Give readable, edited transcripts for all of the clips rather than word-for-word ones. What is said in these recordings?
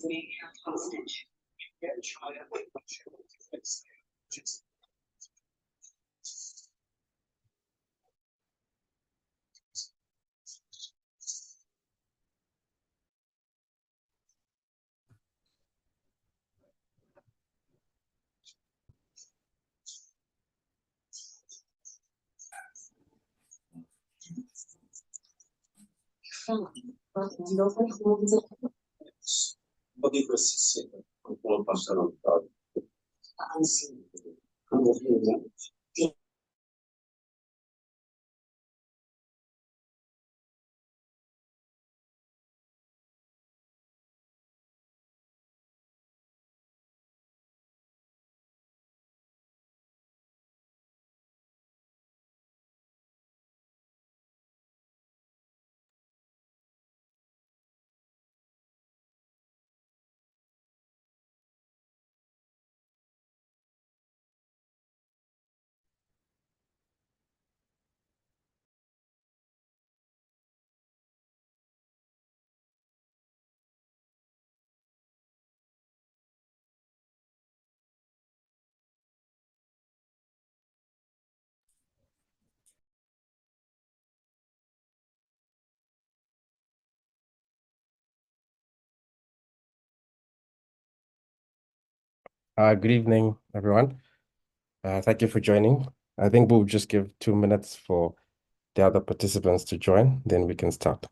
We have hostage. Good evening, everyone. Thank you for joining. I think we'll just give 2 minutes for the other participants to join, then we can start.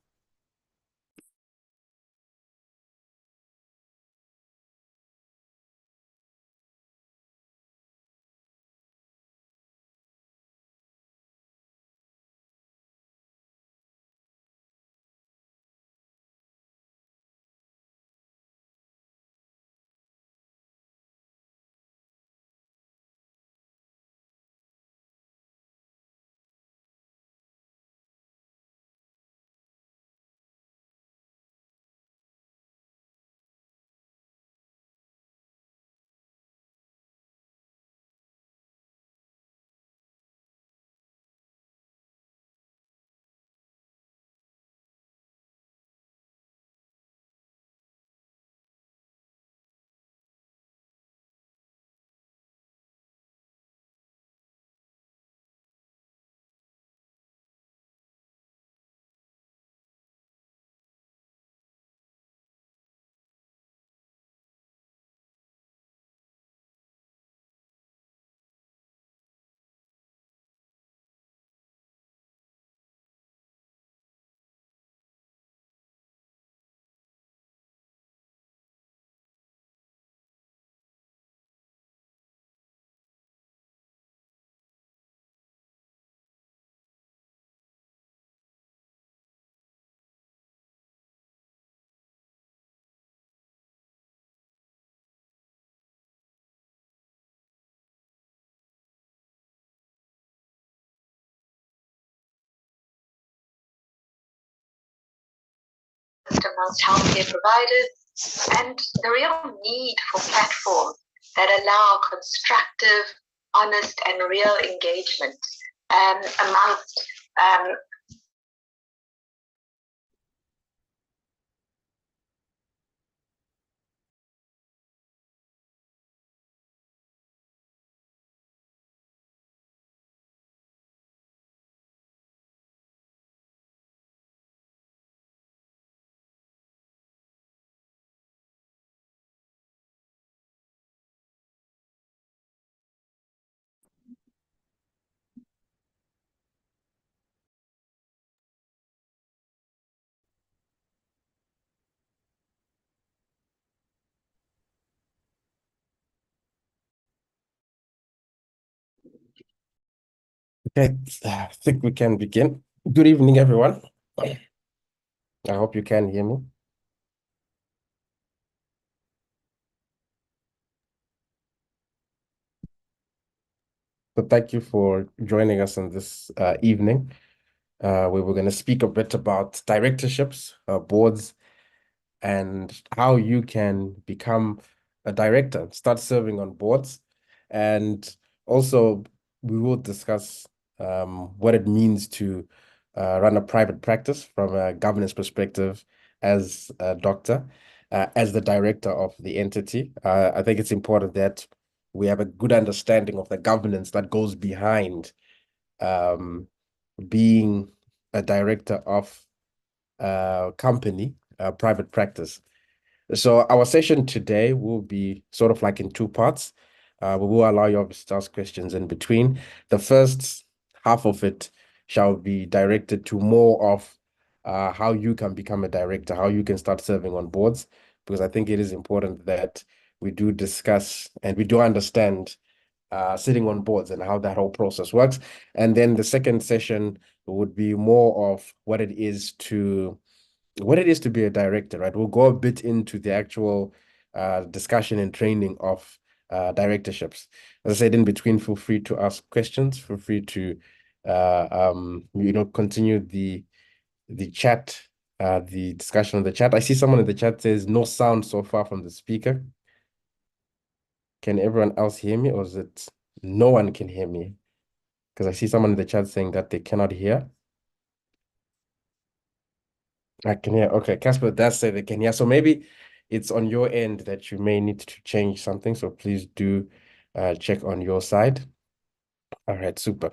Amongst healthcare providers, and the real need for platforms that allow constructive, honest, and real engagement amongst Okay, I think we can begin. Good evening, everyone. I hope you can hear me. So thank you for joining us on this evening, where we're going to speak a bit about directorships, boards, and how you can become a director, start serving on boards. And also, we will discuss what it means to run a private practice from a governance perspective as a doctor. as the director of the entity. I think it's important that we have a good understanding of the governance that goes behind um, being a director of a company, private practice. So our session today will be sort of like in two parts. We will allow you to ask questions in between. The first half of it shall be directed to more of how you can become a director, how you can start serving on boards, because I think it is important that we do discuss and we do understand sitting on boards and how that whole process works. And then the second session would be more of what it is to be a director, right? We'll go a bit into the actual discussion and training of directorships. As I said, in between, feel free to ask questions. Feel free to continue the chat, the discussion on the chat. I see someone in the chat says no sound so far from the speaker. Can everyone else hear me, or is it no one can hear me? Because I see someone in the chat saying that they cannot hear. I can hear. Okay, Casper does say they can hear. So maybe it's on your end that you may need to change something. So please do check on your side. All right, super.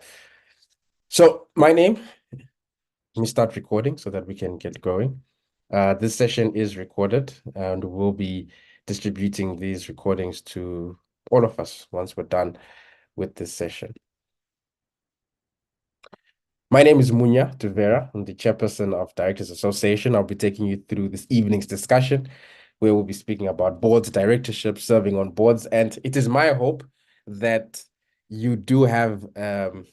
So my name, let me start recording so that we can get going. This session is recorded and we'll be distributing these recordings to all of us once we're done with this session. My name is Munya Tuvera. I'm the chairperson of Directors Association. I'll be taking you through this evening's discussion where we'll be speaking about boards, directorship, serving on boards. And it is my hope that you do have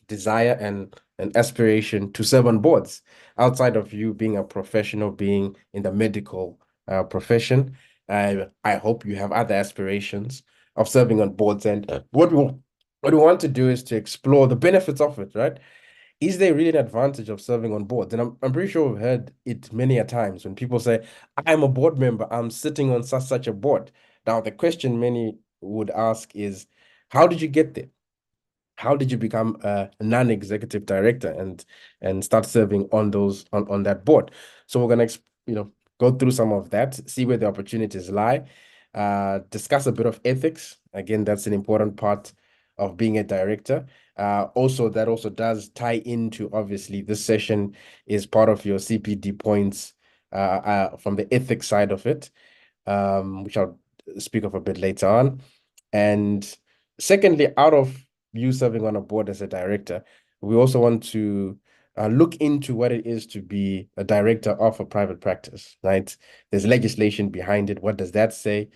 desire and an aspiration to serve on boards outside of you being a professional, being in the medical profession. I hope you have other aspirations of serving on boards. And what we want to do is to explore the benefits of it, right? Is there really an advantage of serving on boards? And I'm pretty sure we've heard it many a times when people say, I'm a board member, I'm sitting on such a board. Now, the question many would ask is, how did you get there? How did you become a non-executive director and start serving on on that board? So we're gonna go through some of that, see where the opportunities lie, discuss a bit of ethics. Again, that's an important part of being a director. Also, that also does tie into, obviously, this session is part of your CPD points from the ethics side of it, which I'll speak of a bit later on. And secondly, out of you serving on a board as a director, we also want to look into what it is to be a director of a private practice, right? There's legislation behind it. What does that say?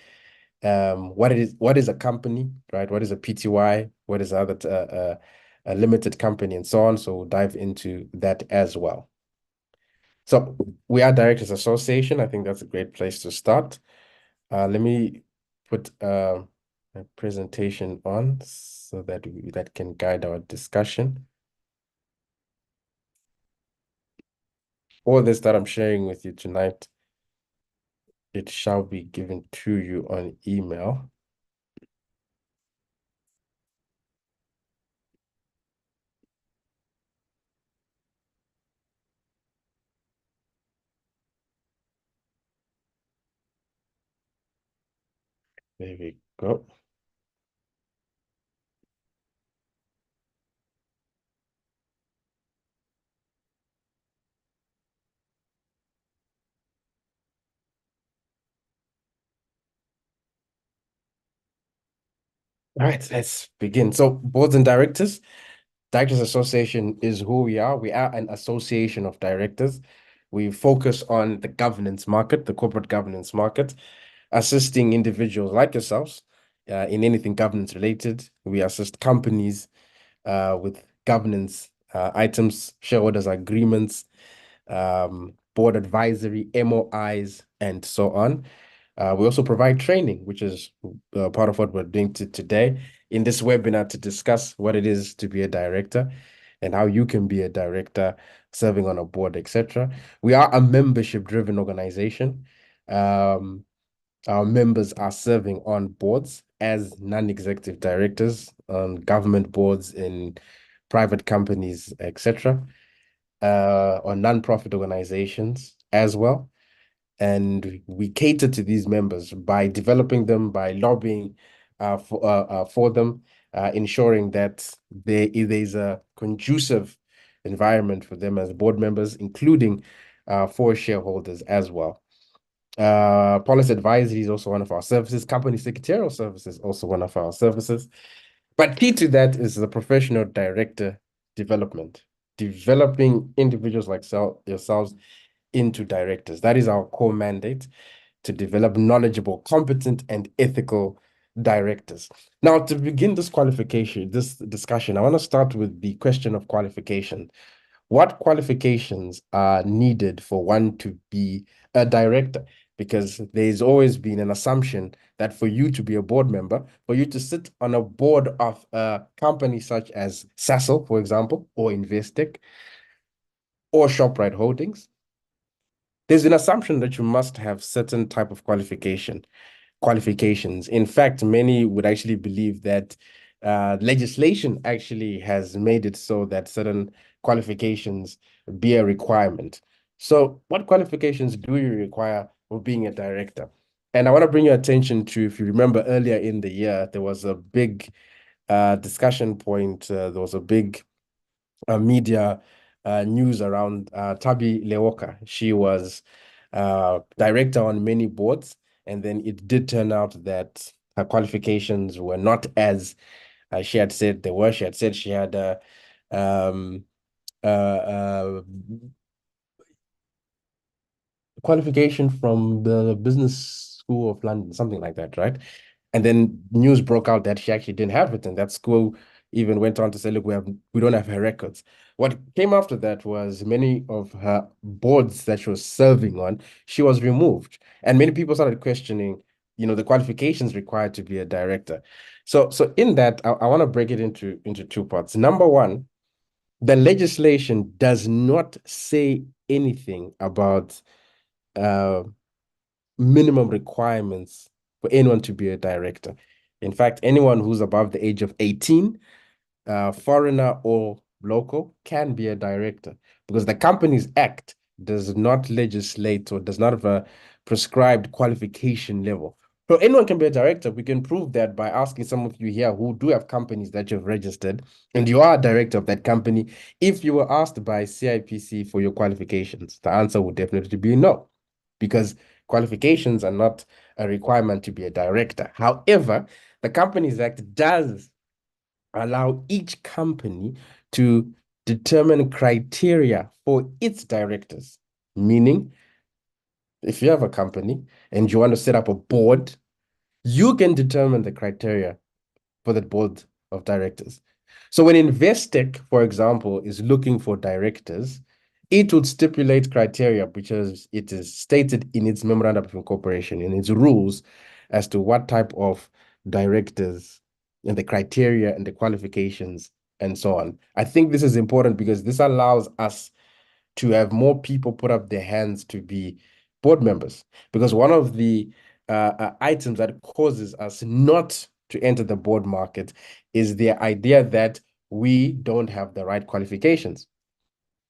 What is a company, right? What is a PTY? What is a limited company and so on? So we'll dive into that as well. So we are Directors Association. I think that's a great place to start. Let me put a presentation on so that that can guide our discussion. All this that I'm sharing with you tonight, it shall be given to you on email. There we go. All right, let's begin. So boards and directors. Directors Association is who we are. We are an association of directors. We focus on the governance market, the corporate governance market, assisting individuals like yourselves in anything governance related. We assist companies with governance items, shareholders agreements, board advisory, MOIs, and so on. We also provide training, which is part of what we're doing today in this webinar to discuss what it is to be a director and how you can be a director serving on a board, etc. We are a membership-driven organization. Our members are serving on boards as non-executive directors on government boards in private companies, etc., or non-profit organizations as well. And we cater to these members by developing them, by lobbying for them, ensuring that there's a conducive environment for them as board members, including for shareholders as well. Policy advisory is also one of our services. Company secretarial services also one of our services. But key to that is the professional director development, developing individuals like yourselves into directors. That is our core mandate, to develop knowledgeable, competent, and ethical directors. Now, to begin this discussion, I want to start with the question of qualification. What qualifications are needed for one to be a director? Because there's always been an assumption that for you to be a board member, for you to sit on a board of a company such as Sasol, for example, or Investec, or ShopRite Holdings, there's an assumption that you must have certain type of qualifications. In fact, many would actually believe that legislation actually has made it so that certain qualifications be a requirement. So what qualifications do you require for being a director? And I want to bring your attention to, if you remember earlier in the year, there was a big discussion point. There was a big media news around Tabi Leoka. She was director on many boards, and then it did turn out that her qualifications were not as she had said they were. She had said she had um, qualification from the Business School of London, something like that, right? And then news broke out that she actually didn't have it, and that school even went on to say, "Look, we don't have her records." What came after that was many of her boards that she was serving on, she was removed, and many people started questioning, the qualifications required to be a director. So in that, I want to break it into two parts. Number one, the legislation does not say anything about uh, minimum requirements for anyone to be a director. In fact, anyone who's above the age of 18, foreigner or local, can be a director, because the Companies Act does not legislate or does not have a prescribed qualification level. So anyone can be a director. We can prove that by asking some of you here who do have companies that you've registered and you are a director of that company. If you were asked by CIPC for your qualifications, the answer would definitely be no, because qualifications are not a requirement to be a director. However, the Companies Act does allow each company to determine criteria for its directors. Meaning, if you have a company and you want to set up a board, you can determine the criteria for the board of directors. So when Investec, for example, is looking for directors, it would stipulate criteria because it is stated in its memorandum of incorporation, in its rules, as to what type of directors and the criteria and the qualifications and so on. I think this is important because this allows us to have more people put up their hands to be board members. Because one of the items that causes us not to enter the board market is the idea that we don't have the right qualifications.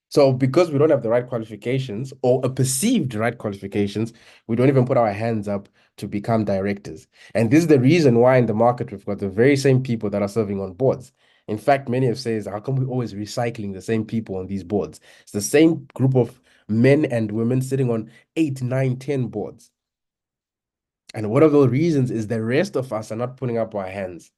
So because we don't have the right qualifications or a perceived right qualifications, we don't even put our hands up to become directors. And this is the reason why in the market we've got the very same people that are serving on boards. In fact, many have said, how come we always recycling the same people on these boards? It's the same group of men and women sitting on 8, 9, 10 boards. And one of those reasons is the rest of us are not putting up our hands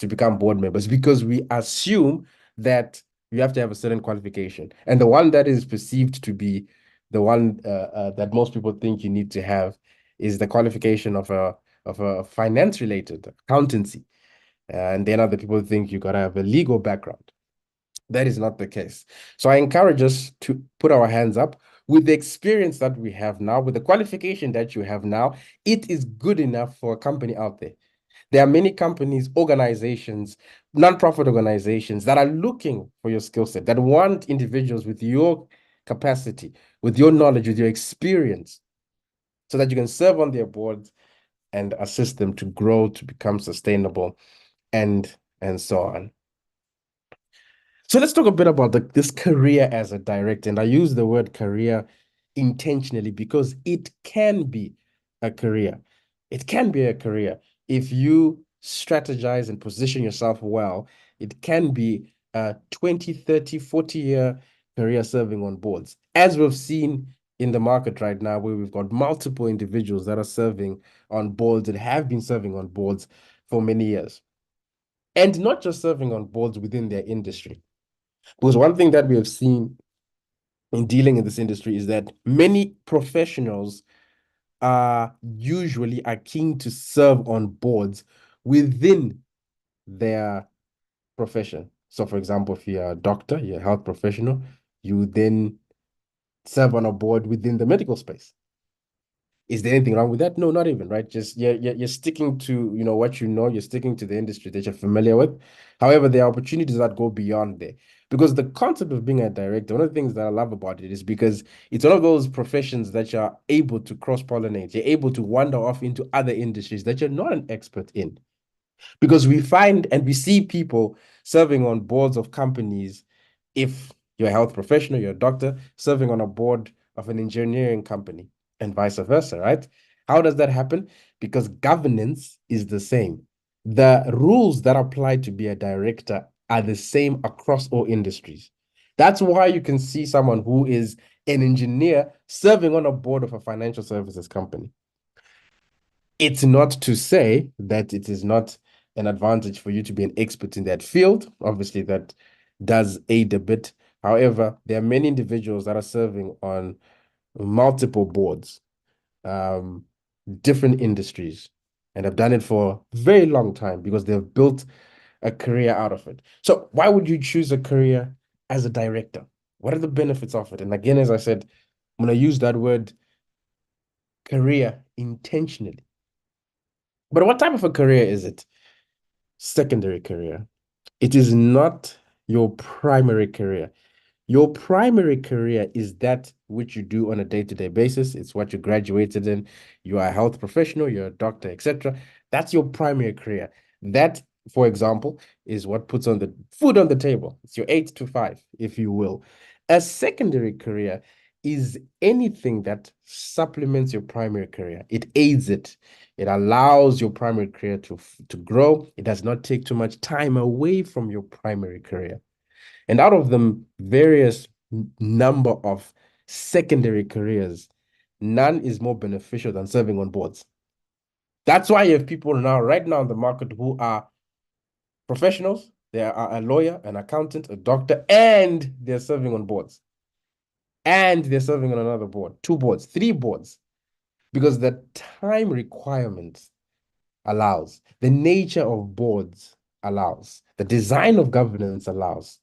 to become board members because we assume that you have to have a certain qualification. And the one that is perceived to be the one that most people think you need to have is the qualification of a finance related accountancy. And then other people think you gotta have a legal background. That is not the case. So I encourage us to put our hands up with the experience that we have now, with the qualification that you have now. It is good enough for a company out there. There are many companies, organizations, nonprofit organizations that are looking for your skill set, that want individuals with your capacity, with your knowledge, with your experience, so that you can serve on their boards and assist them to grow, to become sustainable, and so on. So let's talk a bit about this career as a director. And I use the word career intentionally because it can be a career. It can be a career. If you strategize and position yourself well, it can be a 20, 30, 40-year career serving on boards. As we've seen in the market right now, where we've got multiple individuals that are serving on boards and have been serving on boards for many years. And not just serving on boards within their industry. Because one thing that we have seen in dealing in this industry is that many professionals are keen to serve on boards within their profession. So, for example, if you're a doctor, you're a health professional, you then serve on a board within the medical space. Is there anything wrong with that? No, not even, right? Just you're sticking to what you know, you're sticking to the industry that you're familiar with. However, there are opportunities that go beyond there. Because the concept of being a director, one of the things that I love about it is because it's one of those professions that you're able to cross-pollinate. You're able to wander off into other industries that you're not an expert in. Because we find and we see people serving on boards of companies. If you're a health professional, you're a doctor, serving on a board of an engineering company and vice versa, right? How does that happen? Because governance is the same. The rules that apply to be a director are the same across all industries. That's why you can see someone who is an engineer serving on a board of a financial services company. It's not to say that it is not an advantage for you to be an expert in that field. Obviously, that does aid a bit. However, there are many individuals that are serving on multiple boards, different industries, and have done it for a very long time because they've built a career out of it. So why would you choose a career as a director? What are the benefits of it? And again, as I said, I'm going to use that word career intentionally. But what type of a career is it? Secondary career. It is not your primary career. Your primary career is that which you do on a day-to-day basis. It's what you graduated in. You are a health professional, you're a doctor, etc. That's your primary career. That, for example, is what puts on the food on the table. It's your 8 to 5, if you will. A secondary career is anything that supplements your primary career. It aids it. It allows your primary career to grow. It does not take too much time away from your primary career. And out of the various number of secondary careers, none is more beneficial than serving on boards. That's why you have people now, right now in the market, who are professionals. They are a lawyer, an accountant, a doctor, and they're serving on boards. And they're serving on another board, 2 boards, 3 boards, because the time requirements allows, the nature of boards allows, the design of governance allows.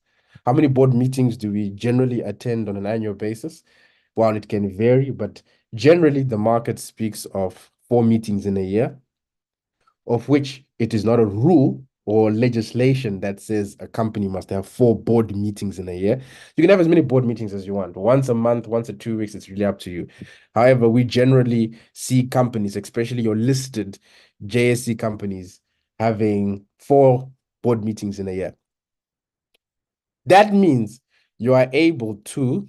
How many board meetings do we generally attend on an annual basis? Well, it can vary, but generally the market speaks of 4 meetings in a year, of which it is not a rule or legislation that says a company must have 4 board meetings in a year. You can have as many board meetings as you want. Once a month, once in 2 weeks, it's really up to you. However, we generally see companies, especially your listed JSE companies, having 4 board meetings in a year. That means you are able to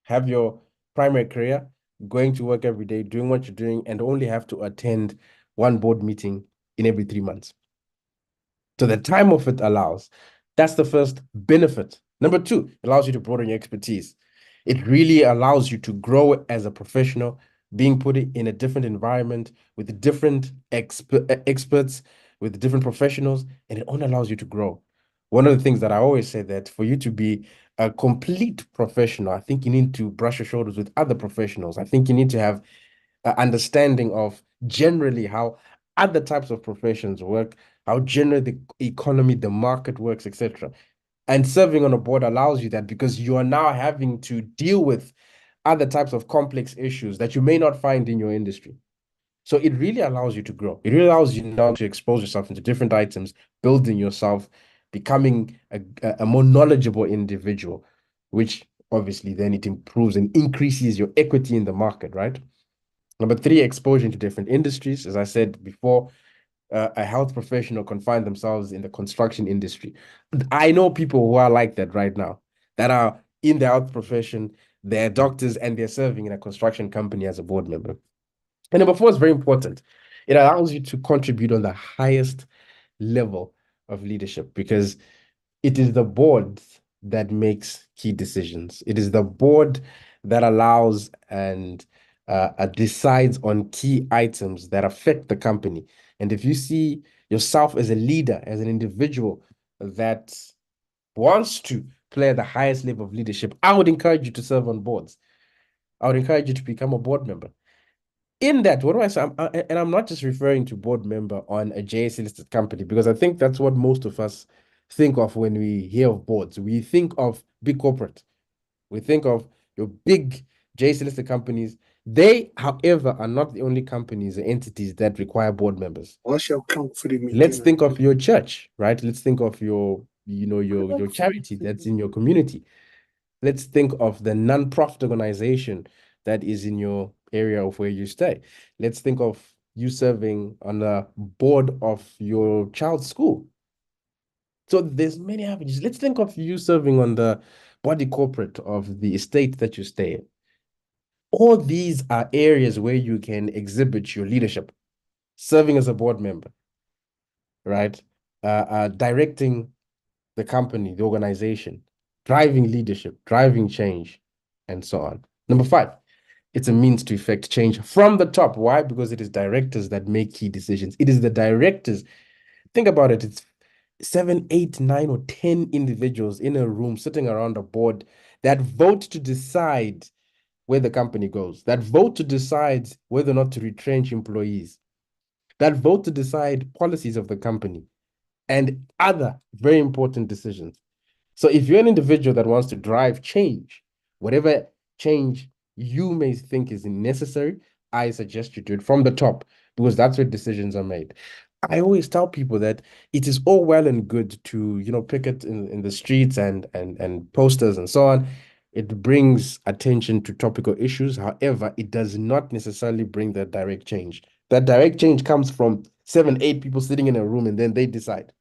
have your primary career, going to work every day, doing what you're doing, and only have to attend 1 board meeting in every 3 months. So the time of it allows. That's the first benefit. Number 2, it allows you to broaden your expertise. It really allows you to grow as a professional, being put in a different environment with different experts, with different professionals, and it only allows you to grow. One of the things that I always say that for you to be a complete professional, I think you need to brush your shoulders with other professionals. I think you need to have understanding of generally how other types of professions work, how generally the economy, the market works, etc. And serving on a board allows you that because you are now having to deal with other types of complex issues that you may not find in your industry. So it really allows you to grow. It really allows you now to expose yourself into different items, building yourself, becoming a more knowledgeable individual, which obviously then it improves and increases your equity in the market, right? Number 3, exposure into different industries. As I said before, a health professional can find themselves in the construction industry. I know people who are like that right now, that are in the health profession. they're doctors, and they're serving in a construction company as a board member. And number four is very important. It allows you to contribute on the highest level of leadership because it is the board that makes key decisions. It is the board that allows and decides on key items that affect the company. And if you see yourself as a leader, as an individual that wants to play at the highest level of leadership, I would encourage you to serve on boards. I would encourage you to become a board member. In that, what do I say? And I'm not just referring to board member on a JSE listed company, because I think that's what most of us think of when we hear of boards. We think of big corporate. We think of your big JSE listed companies. They, however, are not the only companies or entities that require board members. What's your count for the meeting? Let's think of your church, right? Let's think of your, your charity that's in your community. Let's think of the non-profit organization that is in your area of where you stay. Let's think of you serving on the board of your child's school. So there's many avenues. Let's think of you serving on the body corporate of the estate that you stay in. All these are areas where you can exhibit your leadership, serving as a board member, right? Directing the company, the organization, driving leadership, driving change, and so on. Number five, it's a means to effect change from the top. Why? Because it is directors that make key decisions. It is the directors. Think about it. It's 7, 8, 9, or 10 individuals in a room sitting around a board that vote to decide where the company goes, that vote to decide whether or not to retrench employees, that vote to decide policies of the company, and other very important decisions. So if you're an individual that wants to drive change, whatever change you may think is necessary, I suggest you do it from the top because that's where decisions are made. I always tell people that it is all well and good to, picket in the streets and posters and so on. It brings attention to topical issues. However, it does not necessarily bring that direct change. That direct change comes from 7, 8 people sitting in a room and then they decide.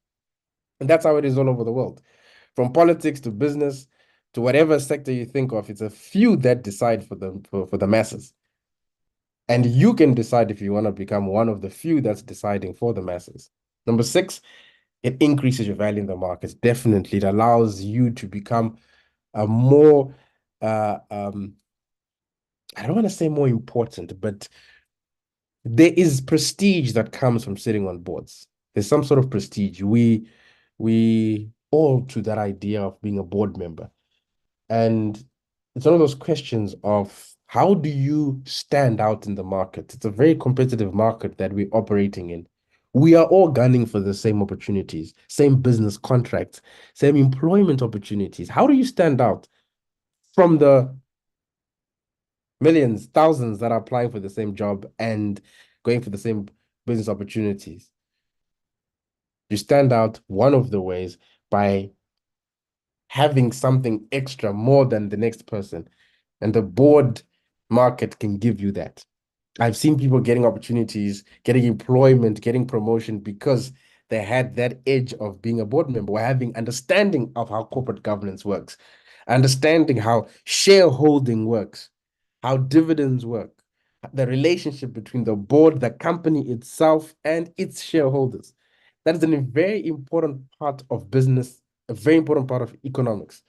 And that's how it is all over the world. From politics to business to whatever sector you think of, it's a few that decide for the masses. And you can decide if you want to become one of the few that's deciding for the masses. Number six, it increases your value in the markets. Definitely, it allows you to become a more, I don't want to say more important, but there is prestige that comes from sitting on boards. There's some sort of prestige. We all to that idea of being a board member. And it's one of those questions of how do you stand out in the market? It's a very competitive market that we're operating in. We are all gunning for the same opportunities, same business contracts, same employment opportunities. How do you stand out from the millions, thousands that are applying for the same job and going for the same business opportunities? You stand out one of the ways by having something extra more than the next person. And the board market can give you that. I've seen people getting opportunities, getting employment, getting promotion because they had that edge of being a board member or having understanding of how corporate governance works, understanding how shareholding works, how dividends work, the relationship between the board, the company itself, and its shareholders. That is a very important part of business, a very important part of economics,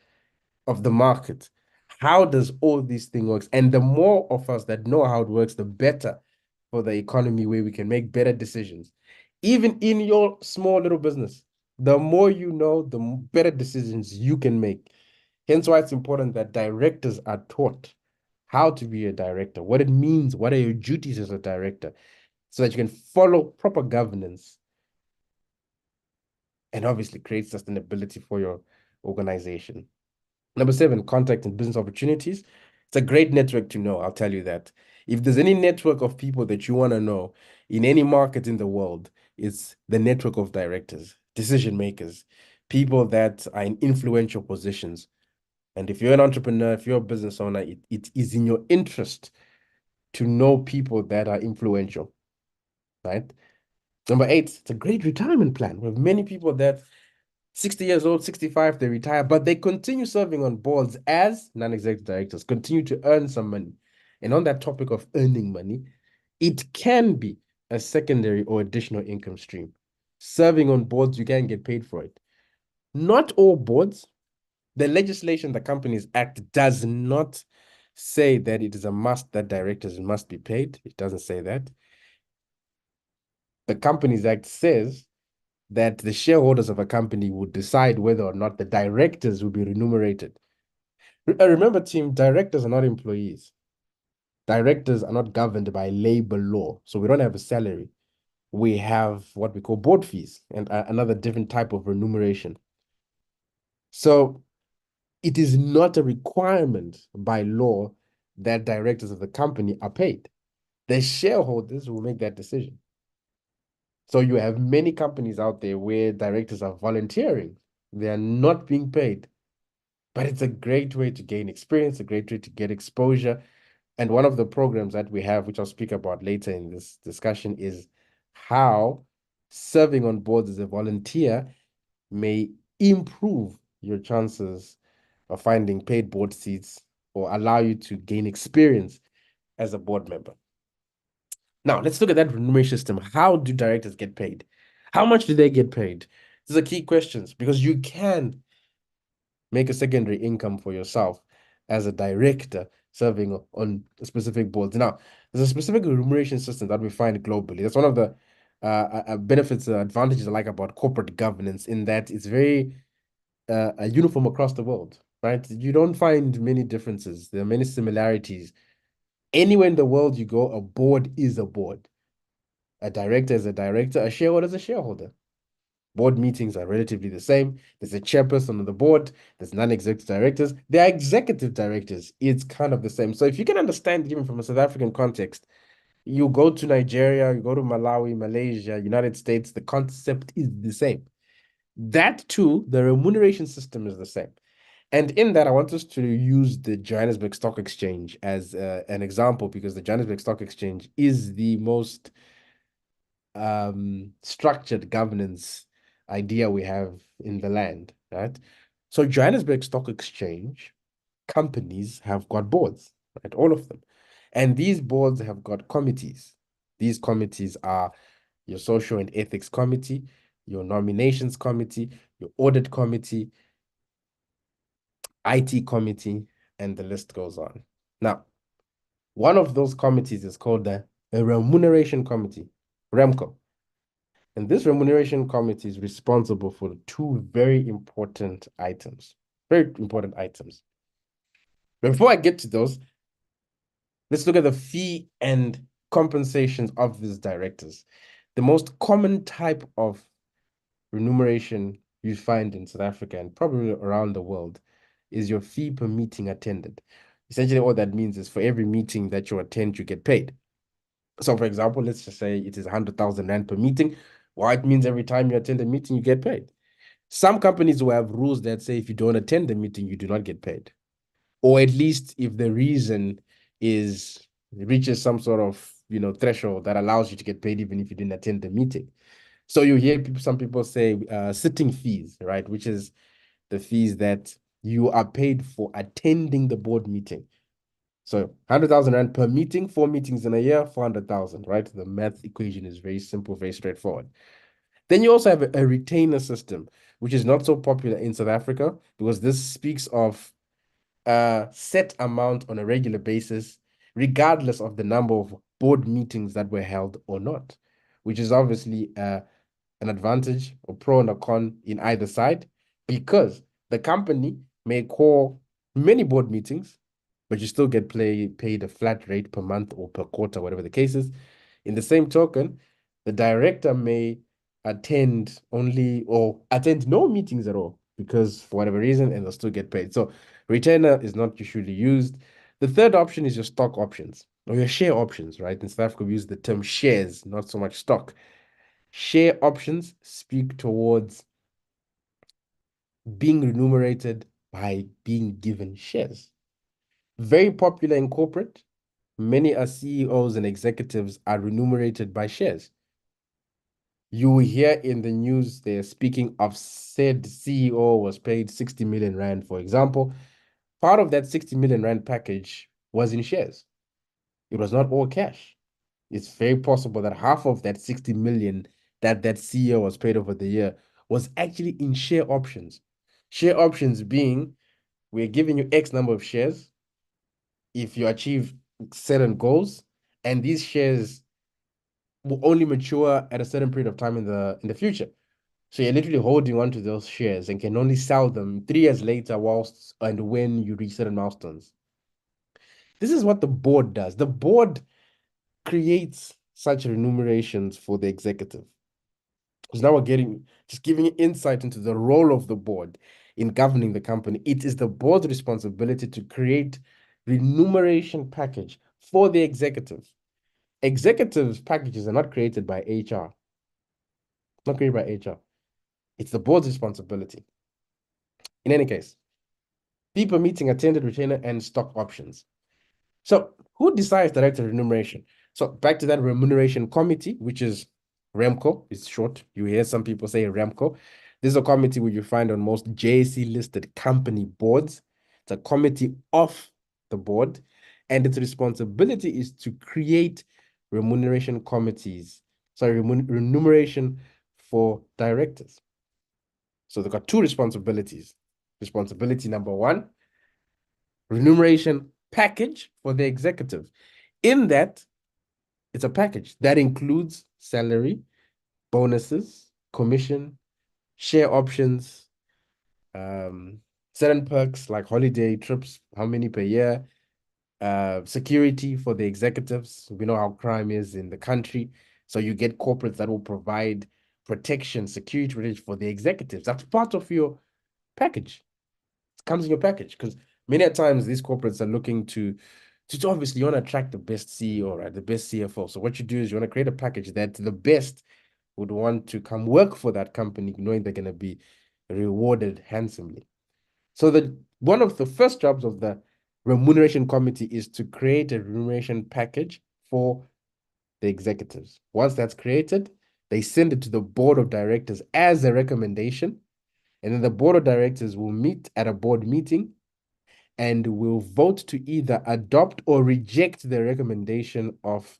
of the market. How does all these things work? And the more of us that know how it works, the better for the economy, where we can make better decisions. Even in your small little business, the more you know, the better decisions you can make. Hence why it's important that directors are taught how to be a director, what it means, what are your duties as a director, so that you can follow proper governance and obviously create sustainability for your organization. Number seven, contact and business opportunities. It's a great network to know, I'll tell you that. If there's any network of people that you want to know in any market in the world, it's the network of directors, decision makers, people that are in influential positions. And if you're an entrepreneur, if you're a business owner, it is in your interest to know people that are influential, right? Number eight, it's a great retirement plan. We have many people that 60 years old, 65, they retire, but they continue serving on boards as non-executive directors, continue to earn some money. And on that topic of earning money, it can be a secondary or additional income stream. Serving on boards, you can get paid for it. Not all boards. The legislation, the Companies Act, does not say that it is a must that directors must be paid. It doesn't say that. The Companies Act says that the shareholders of a company would decide whether or not the directors will be remunerated. Remember, team, directors are not employees. Directors are not governed by labor law. So we don't have a salary. We have what we call board fees and another different type of remuneration. So it is not a requirement by law that directors of the company are paid. The shareholders will make that decision. So you have many companies out there where directors are volunteering. They are not being paid, but it's a great way to gain experience, a great way to get exposure. And one of the programs that we have, which I'll speak about later in this discussion, is how serving on boards as a volunteer may improve your chances of finding paid board seats or allow you to gain experience as a board member. Now, let's look at that remuneration system. How do directors get paid? How much do they get paid? These are key questions because you can make a secondary income for yourself as a director serving on specific boards. Now, there's a specific remuneration system that we find globally. That's one of the benefits, advantages I like about corporate governance in that it's very uniform across the world, right? You don't find many differences. There are many similarities. Anywhere in the world you go, a board is a board. A director is a director, a shareholder is a shareholder. Board meetings are relatively the same. There's a chairperson on the board, there's non-executive directors, there are executive directors. It's kind of the same. So if you can understand, even from a South African context, you go to Nigeria, you go to Malawi, Malaysia, United States, the concept is the same. That too, the remuneration system is the same. And in that, I want us to use the Johannesburg Stock Exchange as an example because the Johannesburg Stock Exchange is the most structured governance idea we have in the land, right? So Johannesburg Stock Exchange companies have got boards, right? All of them. And these boards have got committees. These committees are your social and ethics committee, your nominations committee, your audit committee, IT committee, and the list goes on. Now, one of those committees is called the Remuneration Committee, REMCO. And this remuneration committee is responsible for two very important items. Very important items. But before I get to those, let's look at the fee and compensations of these directors. The most common type of remuneration you find in South Africa and probably around the world is your fee per meeting attended. Essentially, all that means is for every meeting that you attend, you get paid. So, for example, let's just say it is 100,000 Rand per meeting. Well, it means every time you attend a meeting, you get paid. Some companies will have rules that say if you don't attend the meeting, you do not get paid. Or at least if the reason is reaches some sort of threshold that allows you to get paid even if you didn't attend the meeting. So you hear some people say sitting fees, right? Which is the fees that you are paid for attending the board meeting. So 100,000 Rand per meeting, 4 meetings in a year, 400,000, right? The math equation is very simple, very straightforward. Then you also have a retainer system, which is not so popular in South Africa because this speaks of a set amount on a regular basis, regardless of the number of board meetings that were held or not, which is obviously an advantage or pro and a con in either side because the company may call many board meetings, but you still get paid a flat rate per month or per quarter, whatever the case is. In the same token, the director may attend only or attend no meetings at all because for whatever reason, and they'll still get paid. So retainer is not usually used. The third option is your stock options or your share options, right? In South Africa, we use the term shares, not so much stock. Share options speak towards being remunerated by being given shares. Very popular in corporate. Many CEOs and executives are remunerated by shares. You hear in the news they're speaking of said CEO was paid 60 million rand, for example. Part of that 60 million rand package was in shares. It was not all cash. It's very possible that half of that 60 million that CEO was paid over the year was actually in share options. Share options being, we're giving you X number of shares if you achieve certain goals, and these shares will only mature at a certain period of time in the future. So you're literally holding on to those shares and can only sell them 3 years later whilst and when you reach certain milestones. This is what the board does. The board creates such remunerations for the executive. Because now we're just giving insight into the role of the board in governing the company. It is the board's responsibility to create remuneration package for the executive. Executives packages are not created by HR. Not created by HR. It's the board's responsibility. In any case, people meeting attended retainer and stock options. So who decides director remuneration? So back to that remuneration committee, which is REMCO, it's short. You hear some people say REMCO. This is a committee where you find on most JSE listed company boards. It's a committee of the board, and its responsibility is to create remuneration committees. Sorry, remuneration for directors. So they've got two responsibilities. Responsibility number one, remuneration package for the executive. In that, it's a package that includes salary, bonuses, commission, share options, certain perks like holiday trips, how many per year, security for the executives. We know how crime is in the country. So you get corporates that will provide protection, security for the executives. That's part of your package. It comes in your package because many a times these corporates are looking to obviously you want to attract the best CEO, right? The best CFO. So what you do is you want to create a package that the best would want to come work for that company, knowing they're going to be rewarded handsomely. So one of the first jobs of the remuneration committee is to create a remuneration package for the executives. Once that's created, they send it to the board of directors as a recommendation. And then the board of directors will meet at a board meeting and will vote to either adopt or reject the recommendation of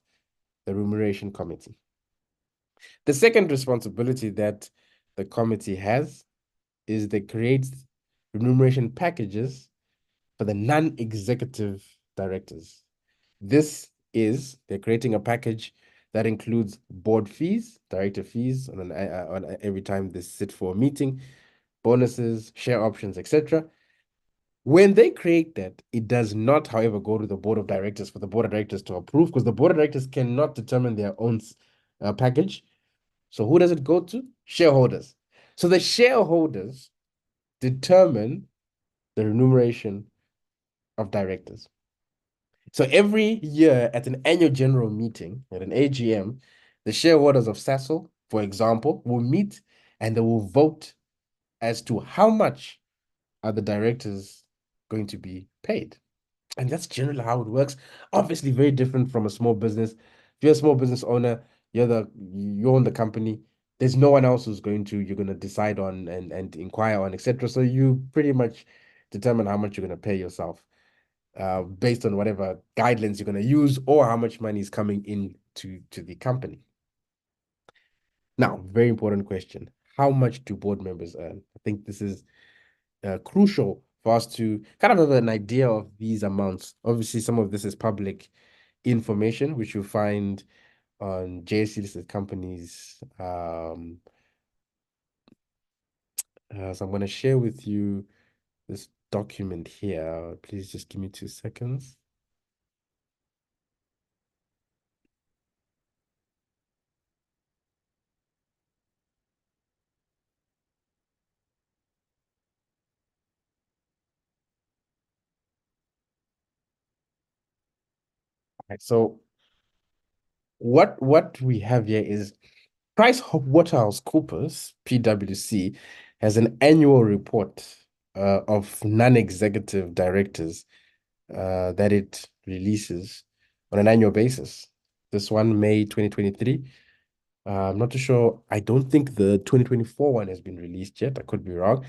the remuneration committee. The second responsibility that the committee has is they create remuneration packages for the non-executive directors. This is, they're creating a package that includes board fees, director fees on every time they sit for a meeting, bonuses, share options, etc. When they create that, it does not, however, go to the board of directors for the board of directors to approve because the board of directors cannot determine their own package. So who does it go to? Shareholders. So the shareholders determine the remuneration of directors. So every year at an annual general meeting, at an AGM, the shareholders of Sasol, for example, will meet and they will vote as to how much are the directors going to be paid. And that's generally how it works. Obviously, very different from a small business. If you're a small business owner, you own the company. There's no one else who's you're gonna decide on and inquire on, etc. So you pretty much determine how much you're gonna pay yourself, based on whatever guidelines you're gonna use or how much money is coming in to the company. Now, very important question: how much do board members earn? I think this is crucial for us to kind of have an idea of these amounts. Obviously, some of this is public information, which you'll find on JSE listed companies. So I'm going to share with you this document here. Please just give me 2 seconds. Right, so what we have here is PricewaterhouseCoopers, PwC, has an annual report of non-executive directors that it releases on an annual basis. This one, May 2023. I'm not too sure. I don't think the 2024 one has been released yet. I could be wrong.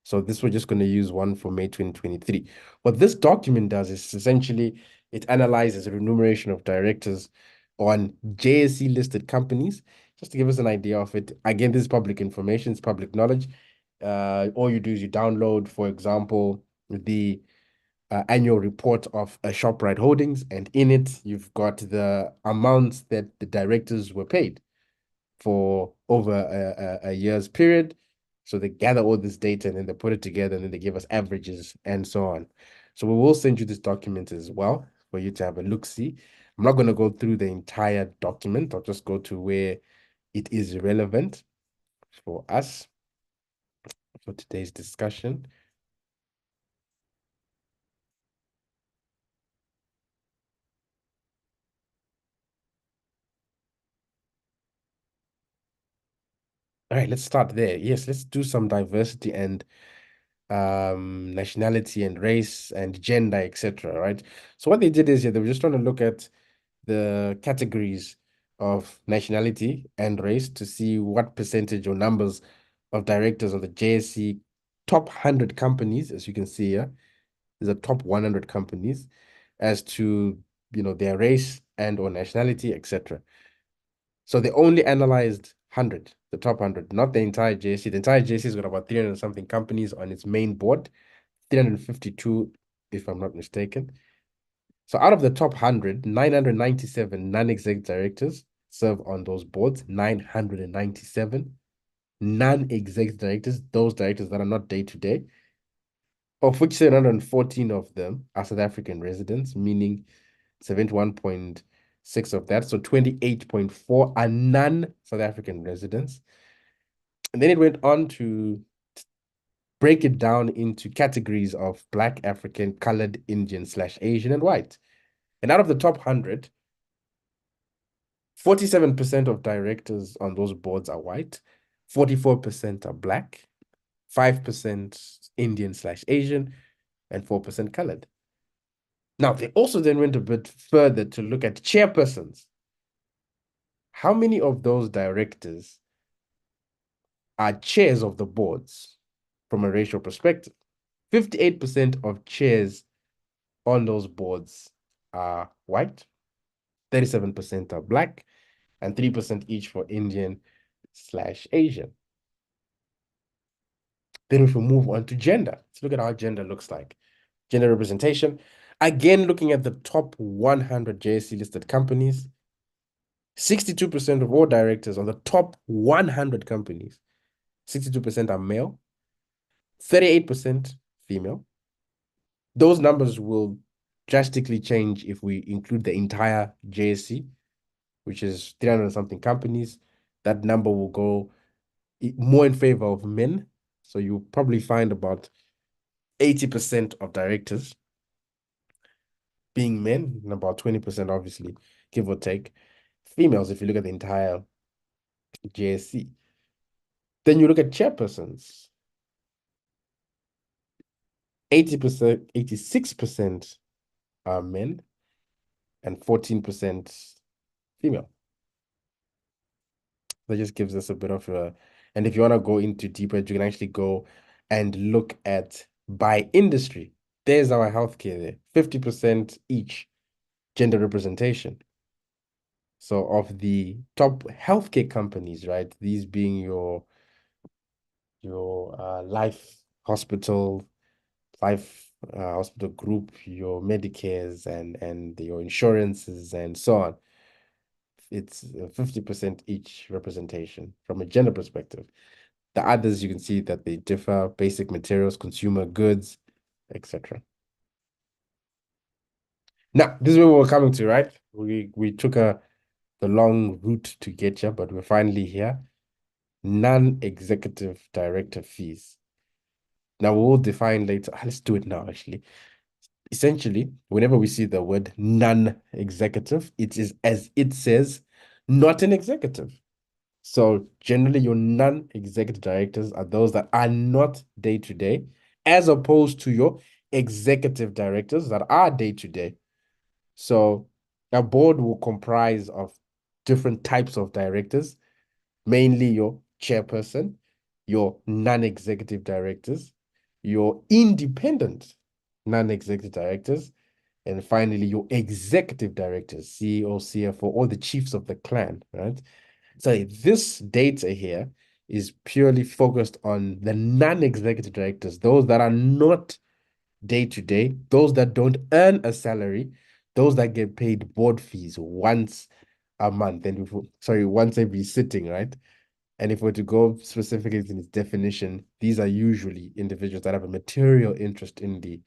So this we're just going to use one for May 2023. What this document does is essentially it analyzes the remuneration of directors on JSE listed companies, just to give us an idea of it. Again, this is public information, it's public knowledge. All you do is you download, for example, the annual report of ShopRite Holdings, and in it, you've got the amounts that the directors were paid for over a year's period. So they gather all this data and then they put it together and then they give us averages and so on. So we will send you this document as well for you to have a look-see. I'm not going to go through the entire document. I'll just go to where it is relevant for us for today's discussion. All right, let's start there. Yes, let's do some diversity and nationality and race and gender, etc. Right. So what they did is, yeah, they were just trying to look at the categories of nationality and race to see what percentage or numbers of directors on the JSE top 100 companies, as you can see here, is the top 100 companies, as to, their race and or nationality, etc. So they only analyzed 100, the top 100, not the entire JSE. The entire JSE has got about 300 and something companies on its main board, 352, if I'm not mistaken. So out of the top 100, 997 non-exec directors serve on those boards, 997 non-exec directors, those directors that are not day-to-day, of which 714 of them are South African residents, meaning 71.6 of that. So 28.4 are non-South African residents. And then it went on to break it down into categories of Black, African, colored, Indian / Asian, and white. And out of the top 100, 47% of directors on those boards are white, 44% are Black, 5% Indian / Asian, and 4% colored. Now, they also then went a bit further to look at chairpersons. How many of those directors are chairs of the boards from a racial perspective? 58% of chairs on those boards are white, 37% are Black, and 3% each for Indian / Asian. Then if we move on to gender, let's look at how gender looks like. Gender representation. Again, looking at the top 100 JSE listed companies, 62% of all directors on the top 100 companies, 62% are male, 38% female. Those numbers will drastically change if we include the entire JSE, which is 300 something companies. That number will go more in favor of men. So you'll probably find about 80% of directors being men, and about 20%, obviously, give or take, females, if you look at the entire JSC. Then you look at chairpersons. 80%, 86% are men and 14% female. That just gives us a bit of a, and if you want to go into deeper, you can actually go and look at by industry. There's our healthcare there, 50% each gender representation. So of the top healthcare companies, right? These being your life hospital, life hospital group, your Medicares and your insurances and so on. It's 50% each representation from a gender perspective. The others, you can see that they differ: basic materials, consumer goods, etc. Now, this is where we're coming to, right? We took the long route to get here, but we're finally here. Non-executive director fees. Now we'll define later. Let's do it now, actually. Essentially, whenever we see the word non-executive, it is, as it says, not an executive. So generally, your non-executive directors are those that are not day-to-day, as opposed to your executive directors that are day-to-day. So a board will comprise of different types of directors. mainly your chairperson, your non-executive directors, your independent non-executive directors, and finally your executive directors, CEO, CFO, or the chiefs of the clan, right? So this data here is purely focused on the non-executive directors, those that are not day-to-day, those that don't earn a salary, those that get paid board fees once a month, and once every sitting, right? And if we're to go specifically in its definition, these are usually individuals that have a material interest in the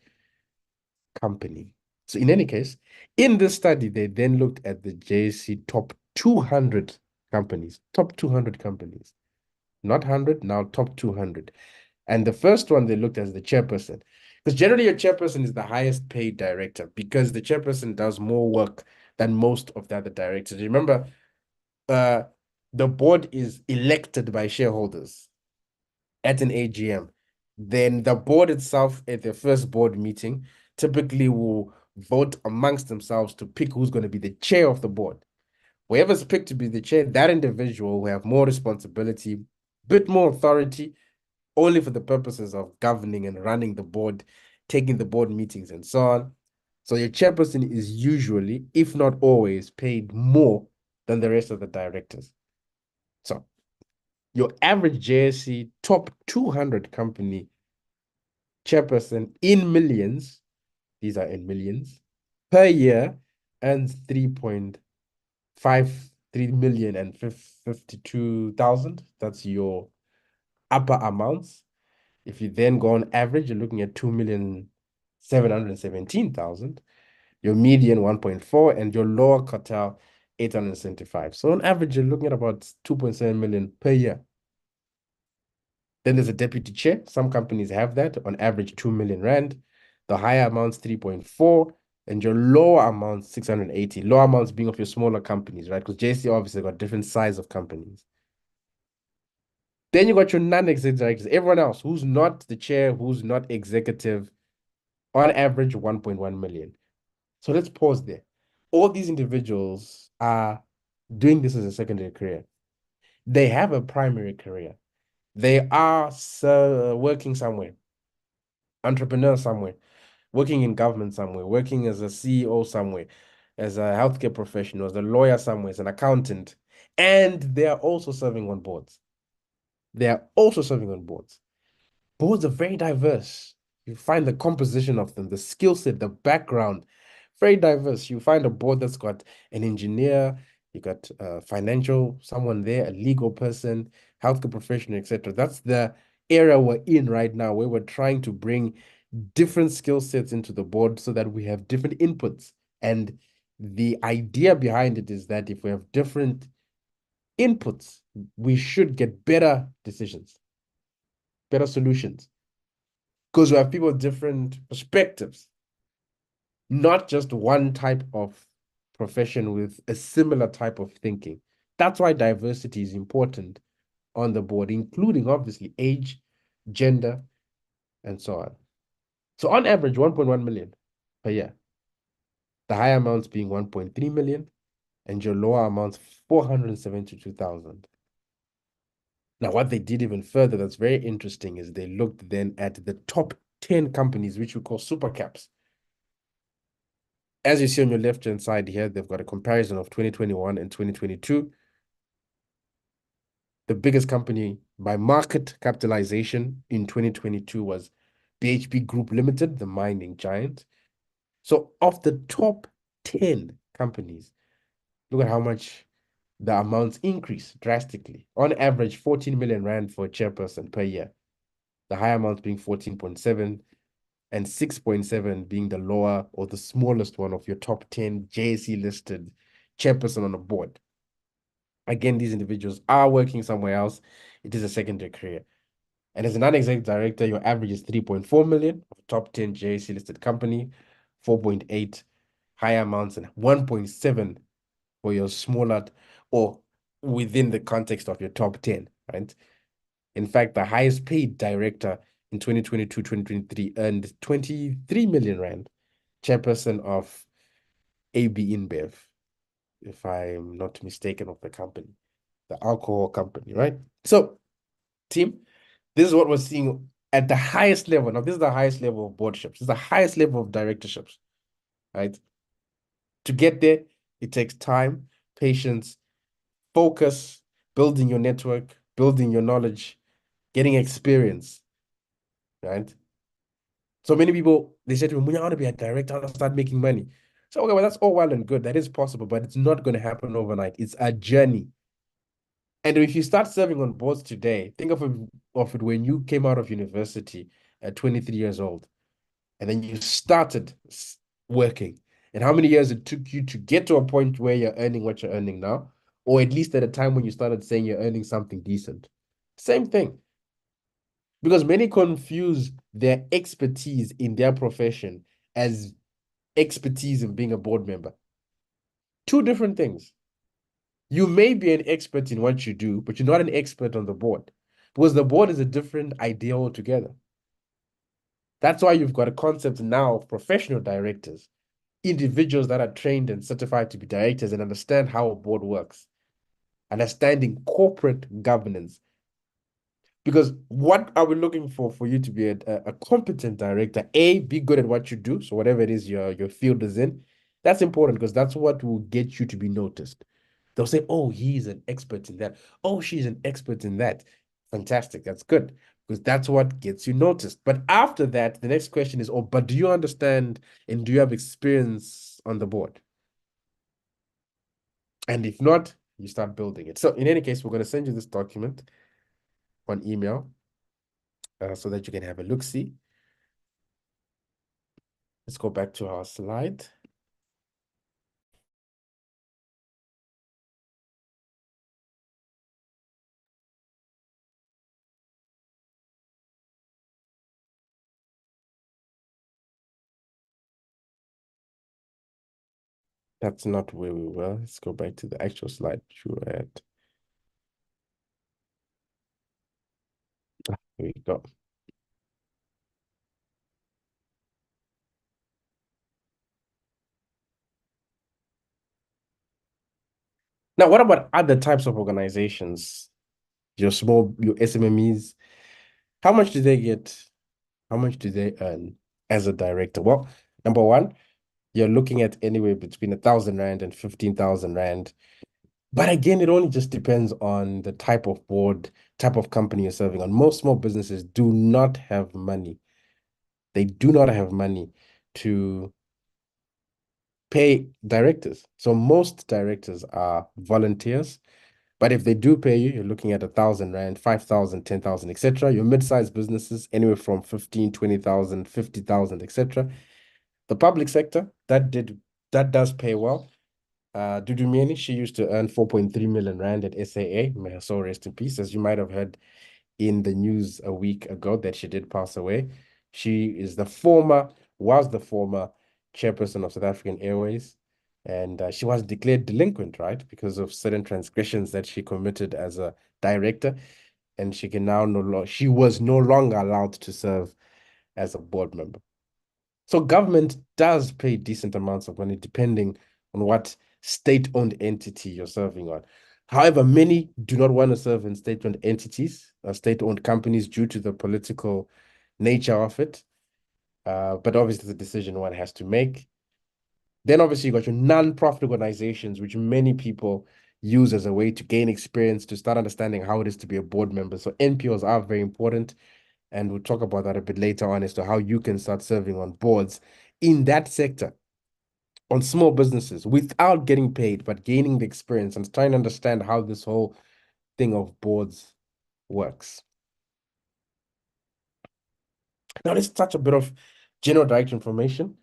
company. So in any case, in this study, they then looked at the JSE top 200 companies, not 100, now top 200. And the first one they looked at is the chairperson. Because generally your chairperson is the highest paid director because the chairperson does more work than most of the other directors. Remember, the board is elected by shareholders at an AGM. Then the board itself at their first board meeting typically will vote amongst themselves to pick who's going to be the chair of the board. Whoever's picked to be the chair, that individual will have more responsibility, bit more authority, only for the purposes of governing and running the board, taking the board meetings and so on. So your chairperson is usually, if not always, paid more than the rest of the directors. So your average JSE top 200 company chairperson in millions, these are in millions, per year earns 3.53 million and 52,000. That's your upper amounts. If you then go on average, you're looking at 2,717,000, your median 1.4, and your lower quartile 875. So on average, you're looking at about 2.7 million per year. Then there's a deputy chair. Some companies have that, on average 2 million rand. The higher amounts 3.4, and your lower amounts 680. Lower amounts being of your smaller companies, right? Because JSE obviously got different size of companies. Then you got your non-executive directors, everyone else who's not the chair, who's not executive, on average 1.1 million. So let's pause there. All these individuals are doing this as a secondary career. They have a primary career. They are working somewhere, entrepreneur somewhere, working in government somewhere, working as a CEO somewhere, as a healthcare professional, as a lawyer somewhere, as an accountant. And they are also serving on boards. They are also serving on boards. Boards are very diverse. You find the composition of them, the skill set, the background, very diverse. You find a board that's got an engineer, you got financial, someone there, a legal person, healthcare professional, etc. That's the era we're in right now, where we're trying to bring different skill sets into the board so that we have different inputs. And the idea behind it is that if we have different inputs, we should get better decisions, better solutions, because we have people with different perspectives, not just one type of profession with a similar type of thinking. That's why diversity is important on the board, including obviously age, gender, and so on. So on average, 1.1 million per year. The higher amounts being 1.3 million, and your lower amounts 472,000. Now, what they did even further that's very interesting is they looked then at the top 10 companies, which we call super caps. As you see on your left-hand side here, they've got a comparison of 2021 and 2022. The biggest company by market capitalization in 2022 was BHP Group Limited, the mining giant. So of the top 10 companies, look at how much the amounts increase drastically. On average, 14 million rand for a chairperson per year. The higher amounts being 14.7 and 6.7 being the lower or the smallest one of your top 10 JSE listed chairperson on the board. Again, these individuals are working somewhere else. It is a secondary career. And as a non-executive director, your average is 3.4 million of top 10 JSE listed company, 4.8 higher amounts, and 1.7 for your smaller or within the context of your top 10, right? In fact, the highest paid director in 2022, 2023 earned 23 million rand, chairperson of AB InBev, if I'm not mistaken, of the company. the alcohol company, right? So, team, this is what we're seeing at the highest level. Now, this is the highest level of boardships. This is the highest level of directorships, right? To get there, it takes time, patience, focus, building your network, building your knowledge, getting experience, right? So many people, they say to me, I want to be a director, I want to start making money. So, okay, well, that's all well and good. That is possible, but it's not going to happen overnight. It's a journey. And if you start serving on boards today, think of it when you came out of university at 23 years old, and then you started working, and how many years it took you to get to a point where you're earning what you're earning now, or at least at a time when you started saying you're earning something decent. Same thing. Because many confuse their expertise in their profession as expertise in being a board member. Two different things. You may be an expert in what you do, but you're not an expert on the board because the board is a different idea altogether. That's why you've got a concept now of professional directors, individuals that are trained and certified to be directors and understand how a board works, understanding corporate governance. Because what are we looking for you to be a competent director? A, be good at what you do. So whatever it is your field is in, that's important because that's what will get you to be noticed. They'll say, oh, he's an expert in that. Oh, she's an expert in that. Fantastic. That's good because that's what gets you noticed. But after that, the next question is, oh, but do you understand and do you have experience on the board? And if not, you start building it. So in any case, we're going to send you this document on email so that you can have a look-see. Let's go back to our slide. That's not where we were. Let's go back to the actual slide you were at. Here we go. Now, what about other types of organizations? Your SMMEs, how much do they get? How much do they earn as a director? Well, number one, you're looking at anywhere between 1,000 Rand and 15,000 Rand. But again, it only just depends on the type of board, type of company you're serving on. Most small businesses do not have money. They do not have money to pay directors. So most directors are volunteers. But if they do pay you, you're looking at 1,000 Rand, 5,000, 10,000, etc. Your mid-sized businesses, anywhere from 15, 20,000, 50,000, etc. The public sector, that does pay well. Dudumeni, she used to earn 4.3 million Rand at SAA. May her soul rest in peace. As you might have heard in the news a week ago that she did pass away. She is was the former chairperson of South African Airways. And she was declared delinquent, right? Because of certain transgressions that she committed as a director. And she can now she was no longer allowed to serve as a board member. So government does pay decent amounts of money depending on what state-owned entity you're serving on. However, many do not want to serve in state-owned entities or state-owned companies due to the political nature of it. But obviously, it's a decision one has to make. Then obviously you got your non-profit organizations, which many people use as a way to gain experience, to start understanding how it is to be a board member. So NPOs are very important. And we'll talk about that a bit later on as to how you can start serving on boards in that sector, on small businesses without getting paid, but gaining the experience and trying to understand how this whole thing of boards works. Now let's touch a bit of general direct information.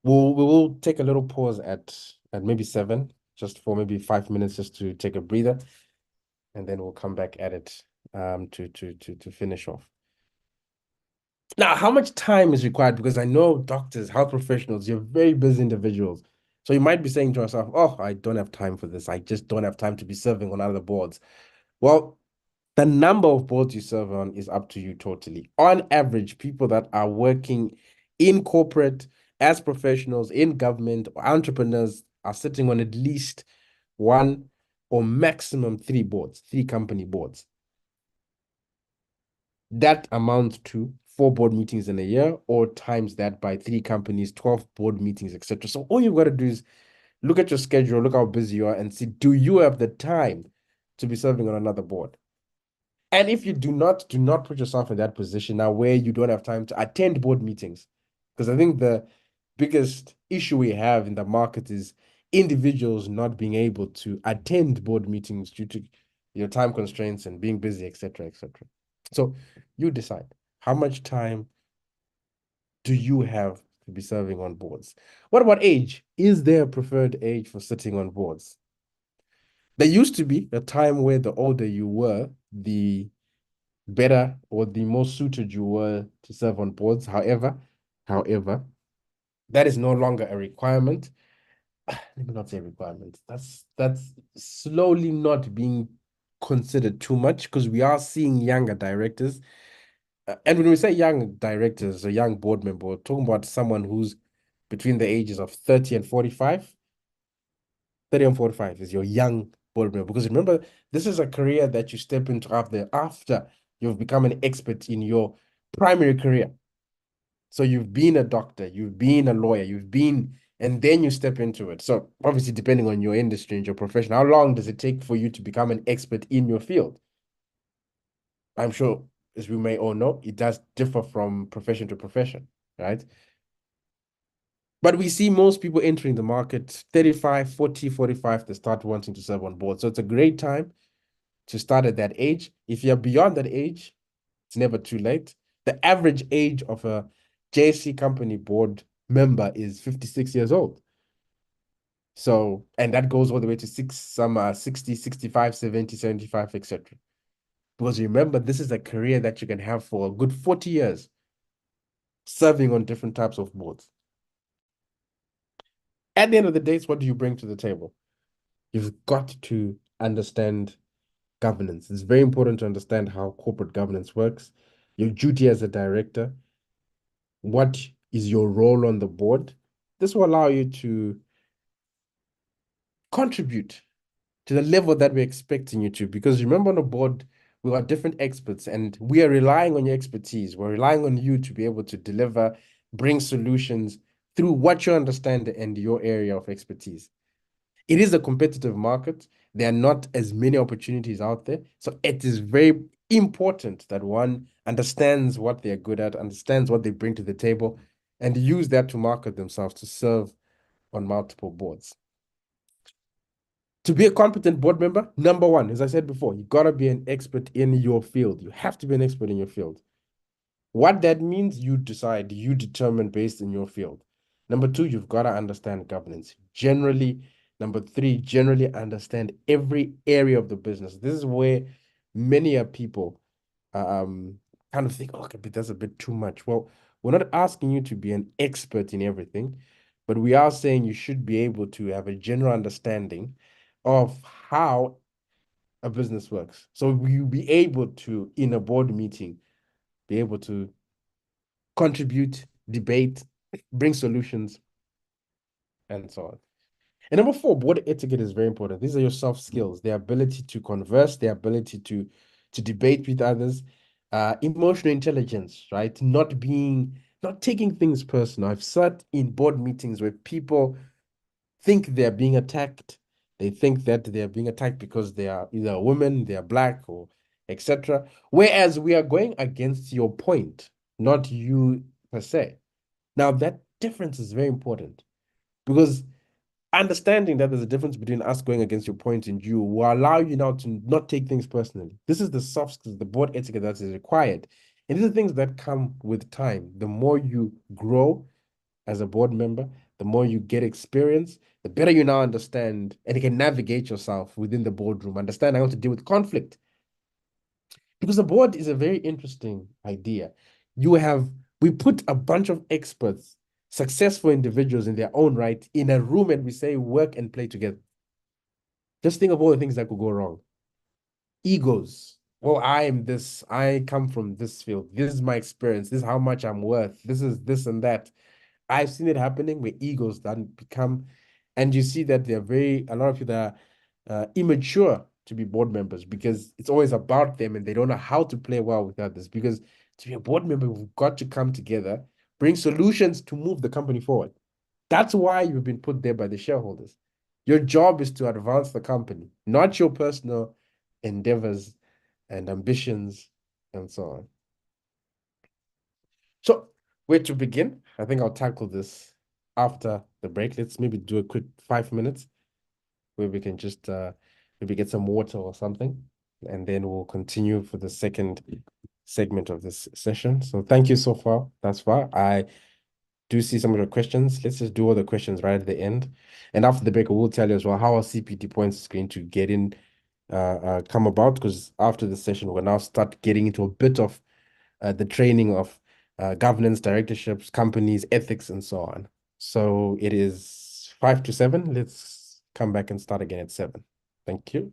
We will take a little pause at maybe 7, just for maybe 5 minutes, just to take a breather, and then we'll come back at it to finish off. Now, how much time is required? Because I know doctors, health professionals, you're very busy individuals. So you might be saying to yourself, oh, I don't have time for this. I just don't have time to be serving on other boards. Well, the number of boards you serve on is up to you totally. On average, people that are working in corporate, as professionals, in government, or entrepreneurs are sitting on at least one or maximum 3 boards, 3 company boards. That amounts to 4 board meetings in a year, or times that by 3 companies, 12 board meetings, etc. So all you've got to do is look at your schedule, look how busy you are, and see, do you have the time to be serving on another board? And if you do not put yourself in that position now where you don't have time to attend board meetings. Because I think the biggest issue we have in the market is individuals not being able to attend board meetings due to your time constraints and being busy, etc., etc. So you decide how much time do you have to be serving on boards. What about age? Is there a preferred age for sitting on boards? There used to be a time where the older you were, the better or the more suited you were to serve on boards. However, that is no longer a requirement. Let me not say requirement. That's slowly not being considered too much, because we are seeing younger directors. And when we say young directors, a young board member, we're talking about someone who's between the ages of 30 and 45. 30 and 45 is your young board member. Because remember, this is a career that you step into after you've become an expert in your primary career. So you've been a doctor, you've been a lawyer, and then you step into it. So obviously, depending on your industry and your profession, how long does it take for you to become an expert in your field? I'm sure, as we may all know, it does differ from profession to profession, right? But we see most people entering the market 35, 40, 45 to start wanting to serve on board. So it's a great time to start at that age. If you're beyond that age, it's never too late. The average age of a JSE company board member is 56 years old. So, and that goes all the way to 60, 65, 70, 75, etc. Because remember, this is a career that you can have for a good 40 years, serving on different types of boards. At the end of the day, it's what do you bring to the table? You've got to understand governance. It's very important to understand how corporate governance works, your duty as a director, what is your role on the board. This will allow you to contribute to the level that we're expecting you to. Because remember, on the board, we are different experts and we are relying on your expertise. We're relying on you to be able to deliver, bring solutions through what you understand and your area of expertise. It is a competitive market. There are not as many opportunities out there. So it is very important that one understands what they're good at, understands what they bring to the table, and use that to market themselves to serve on multiple boards. To be a competent board member, number one, as I said before, you got to be an expert in your field. You have to be an expert in your field. What that means, you decide, you determine based in your field. Number two, you've got to understand governance. Number three, generally understand every area of the business. This is where many people kind of think, oh, okay, but that's a bit too much. Well, we're not asking you to be an expert in everything, but we are saying you should be able to have a general understanding of how a business works. So you'll be able to, in a board meeting, be able to contribute, debate, bring solutions, and so on. And number four, board etiquette is very important. These are your soft skills, the ability to converse, the ability to debate with others, emotional intelligence, right? Not taking things personal. I've sat in board meetings where people think they're being attacked. They think that they're being attacked because they are either a woman, they are black, or etc. Whereas we are going against your point, not you per se. Now, that difference is very important, because understanding that there's a difference between us going against your point and you will allow you now to not take things personally. This is the soft skills, the board etiquette that is required. And these are things that come with time. The more you grow as a board member, the more you get experience, the better you now understand and you can navigate yourself within the boardroom, understand how to deal with conflict. Because the board is a very interesting idea. We put a bunch of experts, successful individuals in their own right, in a room, and we say work and play together. Just think of all the things that could go wrong. Egos. Well, I come from this field. This is my experience. This is how much I'm worth. This is this and that. I've seen it happening where egos then become, and you see that a lot of people that immature to be board members because it's always about them and they don't know how to play well with others. Because to be a board member, we've got to come together, bring solutions to move the company forward. That's why you've been put there by the shareholders. Your job is to advance the company, not your personal endeavors and ambitions and so on. So, where to begin? I think I'll tackle this after the break. Let's maybe do a quick 5 minutes where we can just maybe get some water or something, and then we'll continue for the second segment of this session. So thank you so far, thus far. I do see some of the questions. Let's just do all the questions right at the end. And after the break, we'll tell you as well how our CPD points is going to get in, come about, because after the session, we'll now start getting into a bit of the training of governance, directorships, companies, ethics, and so on. So it is 5 to 7. Let's come back and start again at 7. Thank you.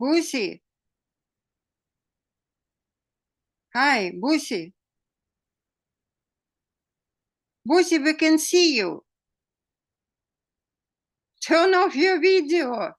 Busi. Hi, Busi. Busi, we can see you. Turn off your video.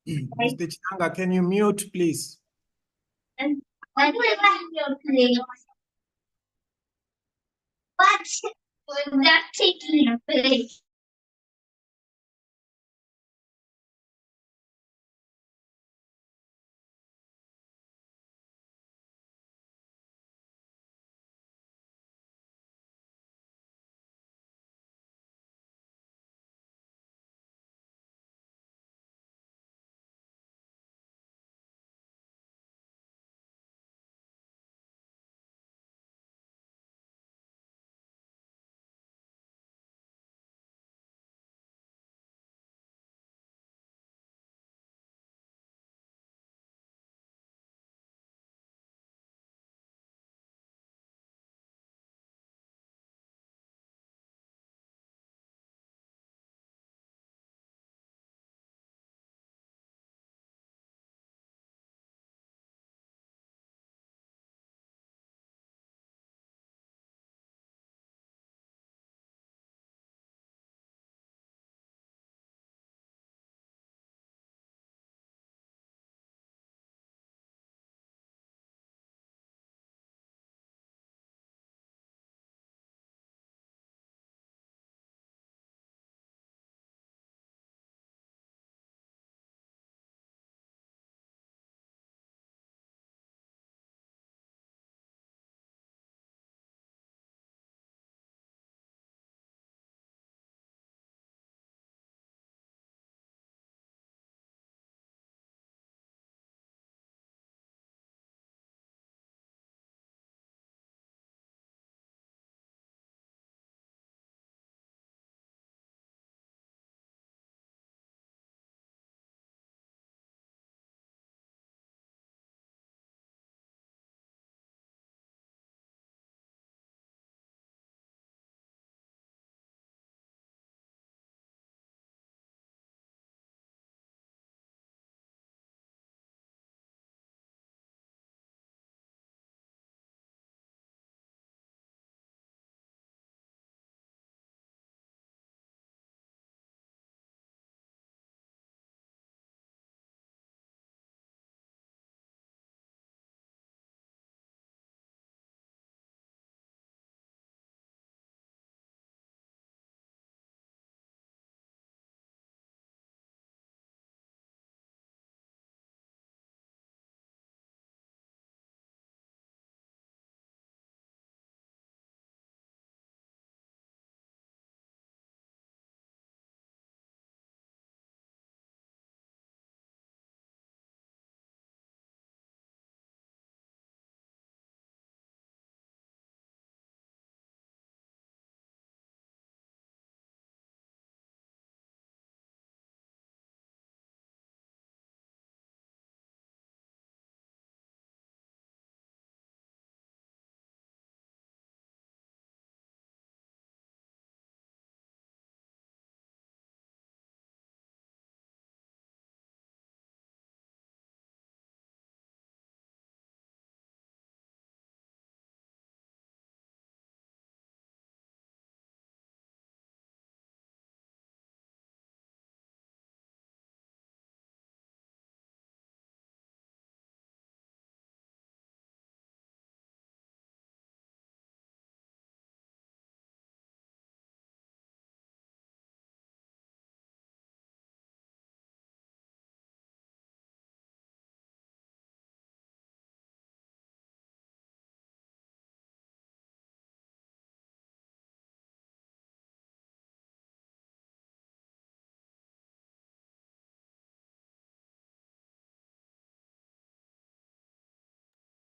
Mr. Changa, can you mute, please? What would that taking place?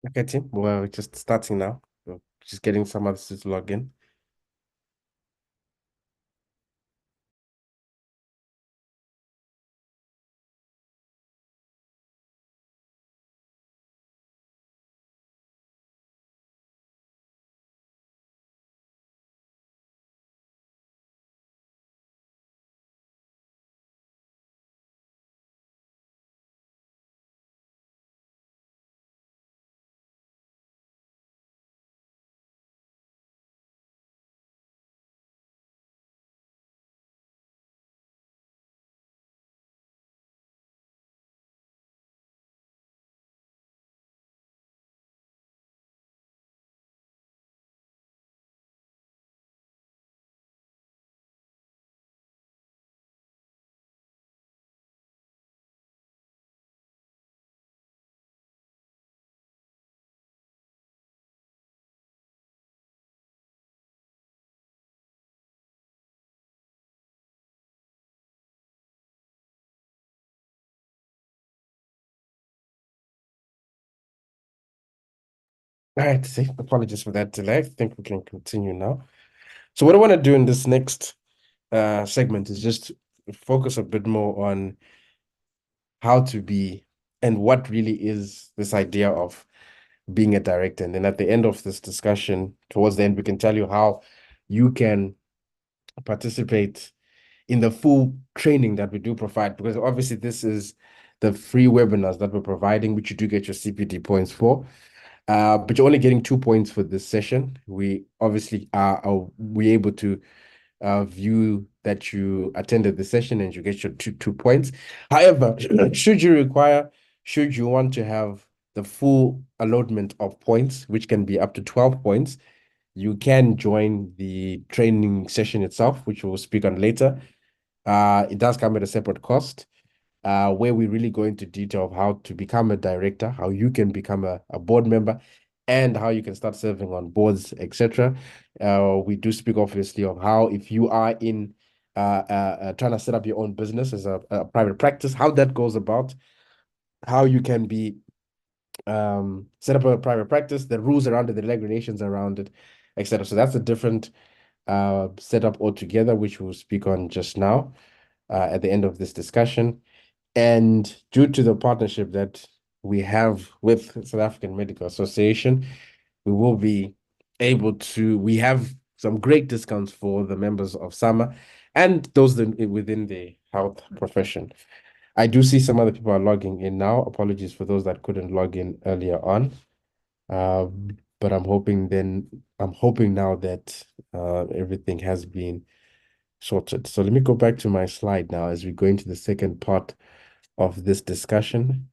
Okay, team. Well, we're just starting now. We're just getting some others to log in. All right, see, apologies for that delay. I think we can continue now. So what I want to do in this next segment is just focus a bit more on how to be and what really is this idea of being a director. And then at the end of this discussion, towards the end, we can tell you how you can participate in the full training that we do provide, because obviously this is the free webinars that we're providing, which you do get your CPD points for. But you're only getting 2 points for this session. We obviously are we able to view that you attended the session and you get your two points. However, should you want to have the full allotment of points, which can be up to 12 points, you can join the training session itself, which we'll speak on later. It does come at a separate cost, where we really go into detail of how to become a director, how you can become a board member, and how you can start serving on boards, etc. We do speak obviously of how, if you are in trying to set up your own business as a private practice, how that goes about, how you can be set up a private practice, the rules around it, the regulations around it, etc. So that's a different setup altogether, which we'll speak on just now at the end of this discussion. And due to the partnership that we have with South African Medical Association, we will be able to, we have some great discounts for the members of SAMA and those within the health profession. I do see some other people are logging in now. Apologies for those that couldn't log in earlier on. But I'm hoping now that everything has been sorted. So let me go back to my slide now as we go into the second part of this discussion.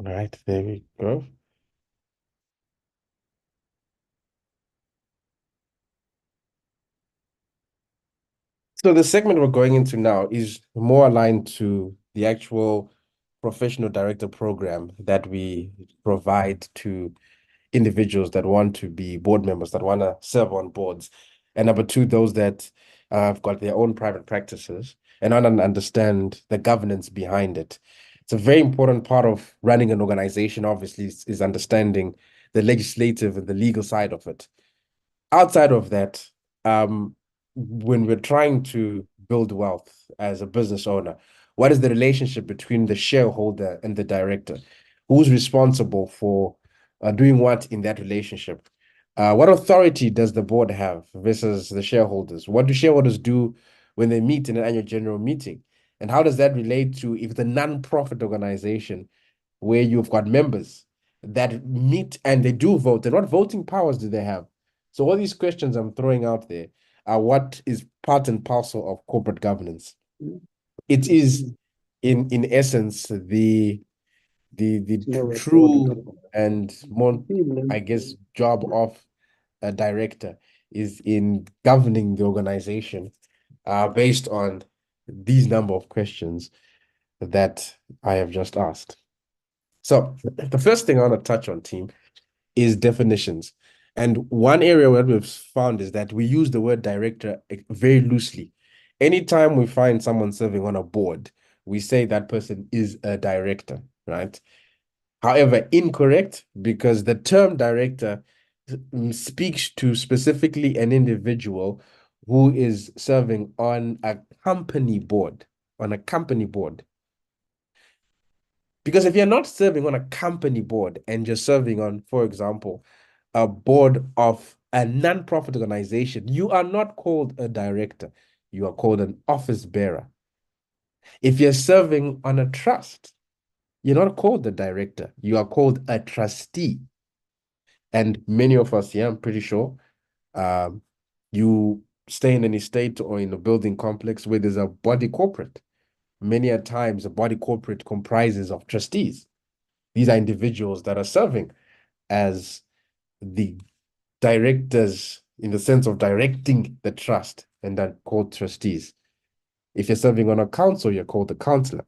All right, there we go. So the segment we're going into now is more aligned to the actual professional director program that we provide to individuals that want to be board members, that want to serve on boards. And number two, those that have got their own private practices and understand the governance behind it. It's a very important part of running an organization, obviously, is understanding the legislative and the legal side of it. Outside of that, when we're trying to build wealth as a business owner, what is the relationship between the shareholder and the director? Who's responsible for doing what in that relationship? What authority does the board have versus the shareholders? What do shareholders do when they meet in an annual general meeting? And how does that relate to if it's a non-profit organization where you've got members that meet and they do vote? And what voting powers do they have? So all these questions I'm throwing out there are what is part and parcel of corporate governance. It is, in essence, the true and more, I guess, job of a director is in governing the organization based on these number of questions that I have just asked. So the first thing I want to touch on, team, is definitions. And one area where we've found is that we use the word director very loosely. Anytime we find someone serving on a board, we say that person is a director, right? However, incorrect, because the term director speaks to specifically an individual who is serving on a company board, Because if you're not serving on a company board and you're serving on, for example, a board of a non-profit organization, you are not called a director. You are called an office bearer. If you're serving on a trust, you're not called the director. You are called a trustee. And many of us here, I'm pretty sure, you stay in an estate or in a building complex where there's a body corporate. Many a times, a body corporate comprises of trustees. These are individuals that are serving as the directors in the sense of directing the trust, and they're called trustees. If you're serving on a council, you're called a councillor.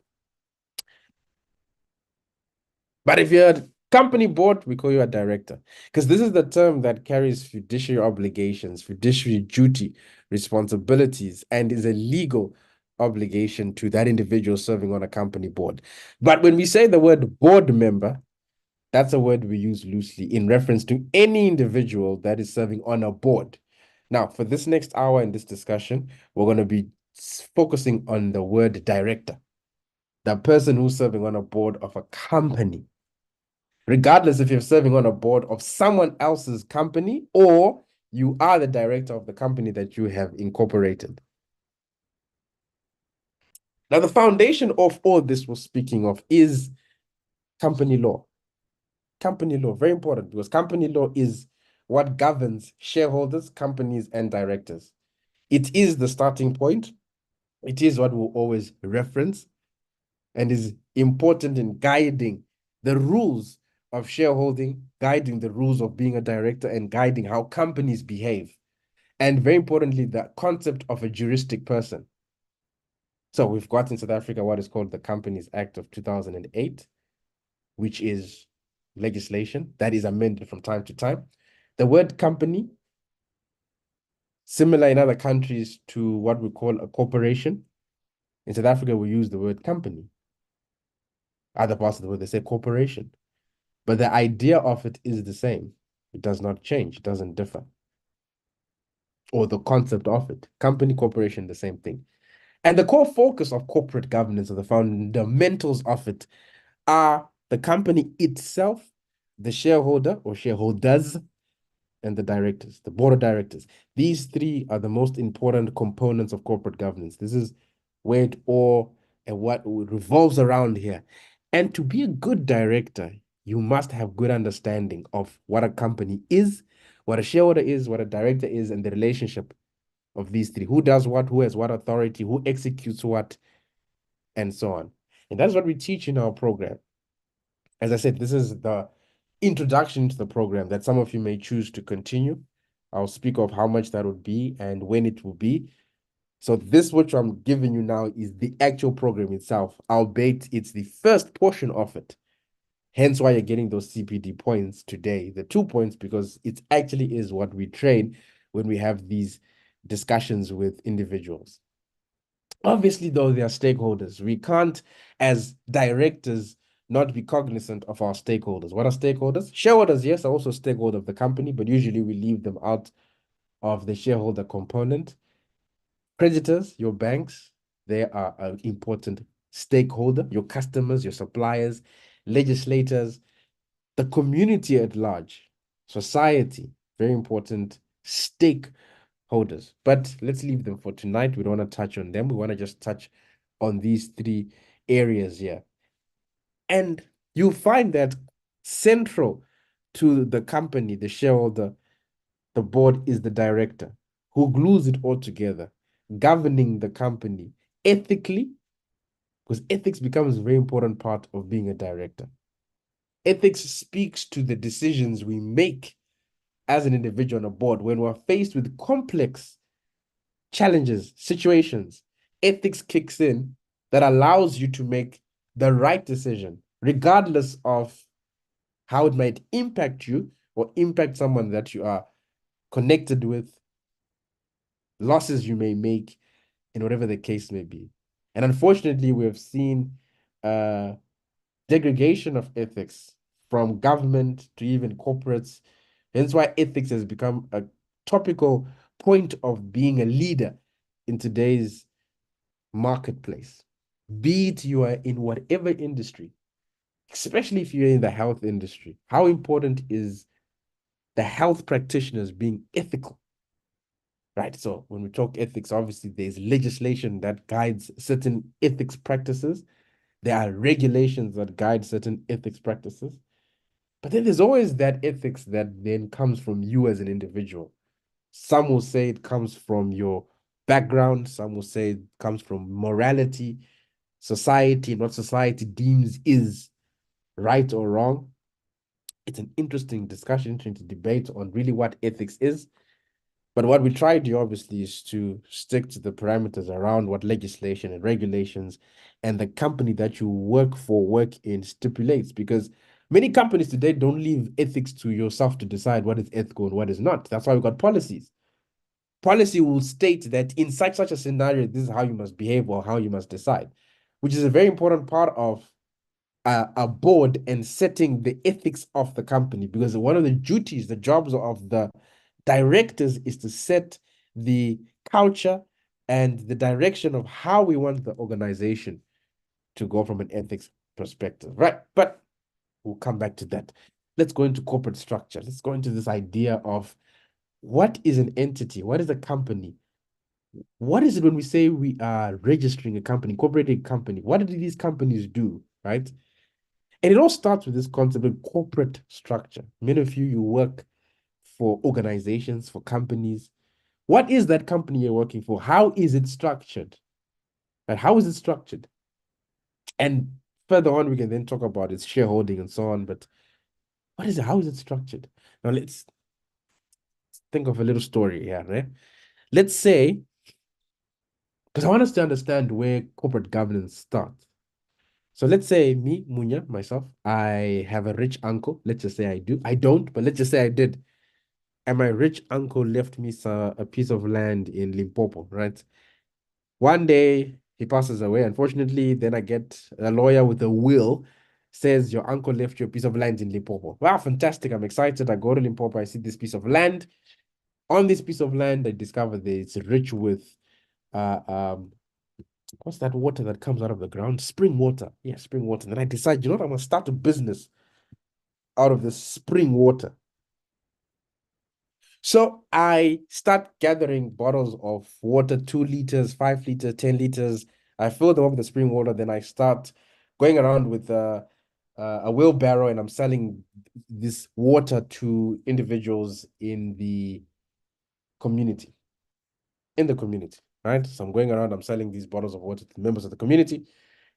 But if you're a company board, we call you a director, because this is the term that carries fiduciary obligations, fiduciary duty, responsibilities, and is a legal obligation to that individual serving on a company board. But when we say the word board member, that's a word we use loosely in reference to any individual that is serving on a board. Now, for this next hour in this discussion, we're going to be focusing on the word director, the person who's serving on a board of a company, regardless if you're serving on a board of someone else's company or you are the director of the company that you have incorporated. Now, the foundation of all this we're speaking of is company law. Company law, very important, because company law is what governs shareholders, companies, and directors. It is the starting point. It is what we'll always reference and is important in guiding the rules of shareholding, guiding the rules of being a director, and guiding how companies behave. And very importantly, the concept of a juristic person. So we've got in South Africa what is called the Companies Act of 2008, which is legislation that is amended from time to time. The word company, similar in other countries to what we call a corporation. In South Africa, we use the word company. Other parts of the world, they say corporation. But the idea of it is the same. It does not change. It doesn't differ. Or the concept of it. Company, corporation, the same thing. And the core focus of corporate governance, or the fundamentals of it, are the company itself, the shareholder or shareholders, and the directors, the board of directors. These three are the most important components of corporate governance. This is where it all and what revolves around here. And to be a good director, you must have good understanding of what a company is, what a shareholder is, what a director is, and the relationship of these three. Who does what, who has what authority, who executes what, and so on. And that's what we teach in our program. As I said, this is the introduction to the program that some of you may choose to continue. I'll speak of how much that would be and when it will be. So this, which I'm giving you now, is the actual program itself, albeit it's the first portion of it. Hence why you're getting those CPD points today, the 2 points, because it actually is what we train when we have these discussions with individuals. Obviously, though, they are stakeholders. We can't, as directors, not be cognizant of our stakeholders. What are stakeholders? Shareholders, yes, are also stakeholders of the company, but usually we leave them out of the shareholder component. Creditors, your banks, they are an important stakeholder. Your customers, your suppliers, legislators, the community at large, society, very important stakeholders. But let's leave them for tonight. We don't want to touch on them. We want to just touch on these three areas here. And you'll find that central to the company, the shareholder, the board is the director who glues it all together, governing the company ethically, because ethics becomes a very important part of being a director. Ethics speaks to the decisions we make as an individual on a board when we're faced with complex challenges, situations. Ethics kicks in that allows you to make the right decision, regardless of how it might impact you or impact someone that you are connected with, losses you may make, and whatever the case may be. And unfortunately, we have seen degradation of ethics from government to even corporates. Hence why ethics has become a topical point of being a leader in today's marketplace. Be it you are in whatever industry, especially if you're in the health industry, how important is the health practitioners being ethical? Right. So when we talk ethics, obviously there's legislation that guides certain ethics practices. There are regulations that guide certain ethics practices. But then there's always that ethics that then comes from you as an individual. Some will say it comes from your background. Some will say it comes from morality, society, and what society deems is right or wrong. It's an interesting discussion, interesting debate on really what ethics is. But what we try to do, obviously, is to stick to the parameters around what legislation and regulations and the company that you work in stipulates. Because many companies today don't leave ethics to yourself to decide what is ethical and what is not. That's why we've got policies. Policy will state that in such a scenario, this is how you must behave or how you must decide, which is a very important part of a board and setting the ethics of the company, because one of the duties, the jobs of the directors is to set the culture and the direction of how we want the organization to go from an ethics perspective, right? But we'll come back to that. Let's go into corporate structure. Let's go into this idea of what is an entity? What is a company? What is it when we say we are registering a company, incorporating a company? What do these companies do, right? And it all starts with this concept of corporate structure. Many of you work for organizations, for companies. What is that company you're working for? How is it structured? And how is it structured? And further on, we can then talk about its shareholding and so on. But what is it? How is it structured? Now let's think of a little story here, right? Let's say, because I want us to understand where corporate governance starts. So let's say me, Munya, myself, I have a rich uncle. Let's just say I do. I don't, but let's just say I did. And my rich uncle left me a piece of land in Limpopo, right? One day he passes away, unfortunately. Then I get a lawyer with a will, says your uncle left you a piece of land in Limpopo. Wow, fantastic. I'm excited. I go to Limpopo, I see this piece of land. On this piece of land, I discover that it's rich with what's that water that comes out of the ground? Spring water. Yeah, spring water. And then I decide, you know what, I'm gonna start a business out of this spring water. So I start gathering bottles of water, 2 liters, 5 liters, 10 liters. I fill them up with the spring water. Then I start going around with a wheelbarrow, and I'm selling this water to individuals in the community. Right? So I'm going around, I'm selling these bottles of water to members of the community.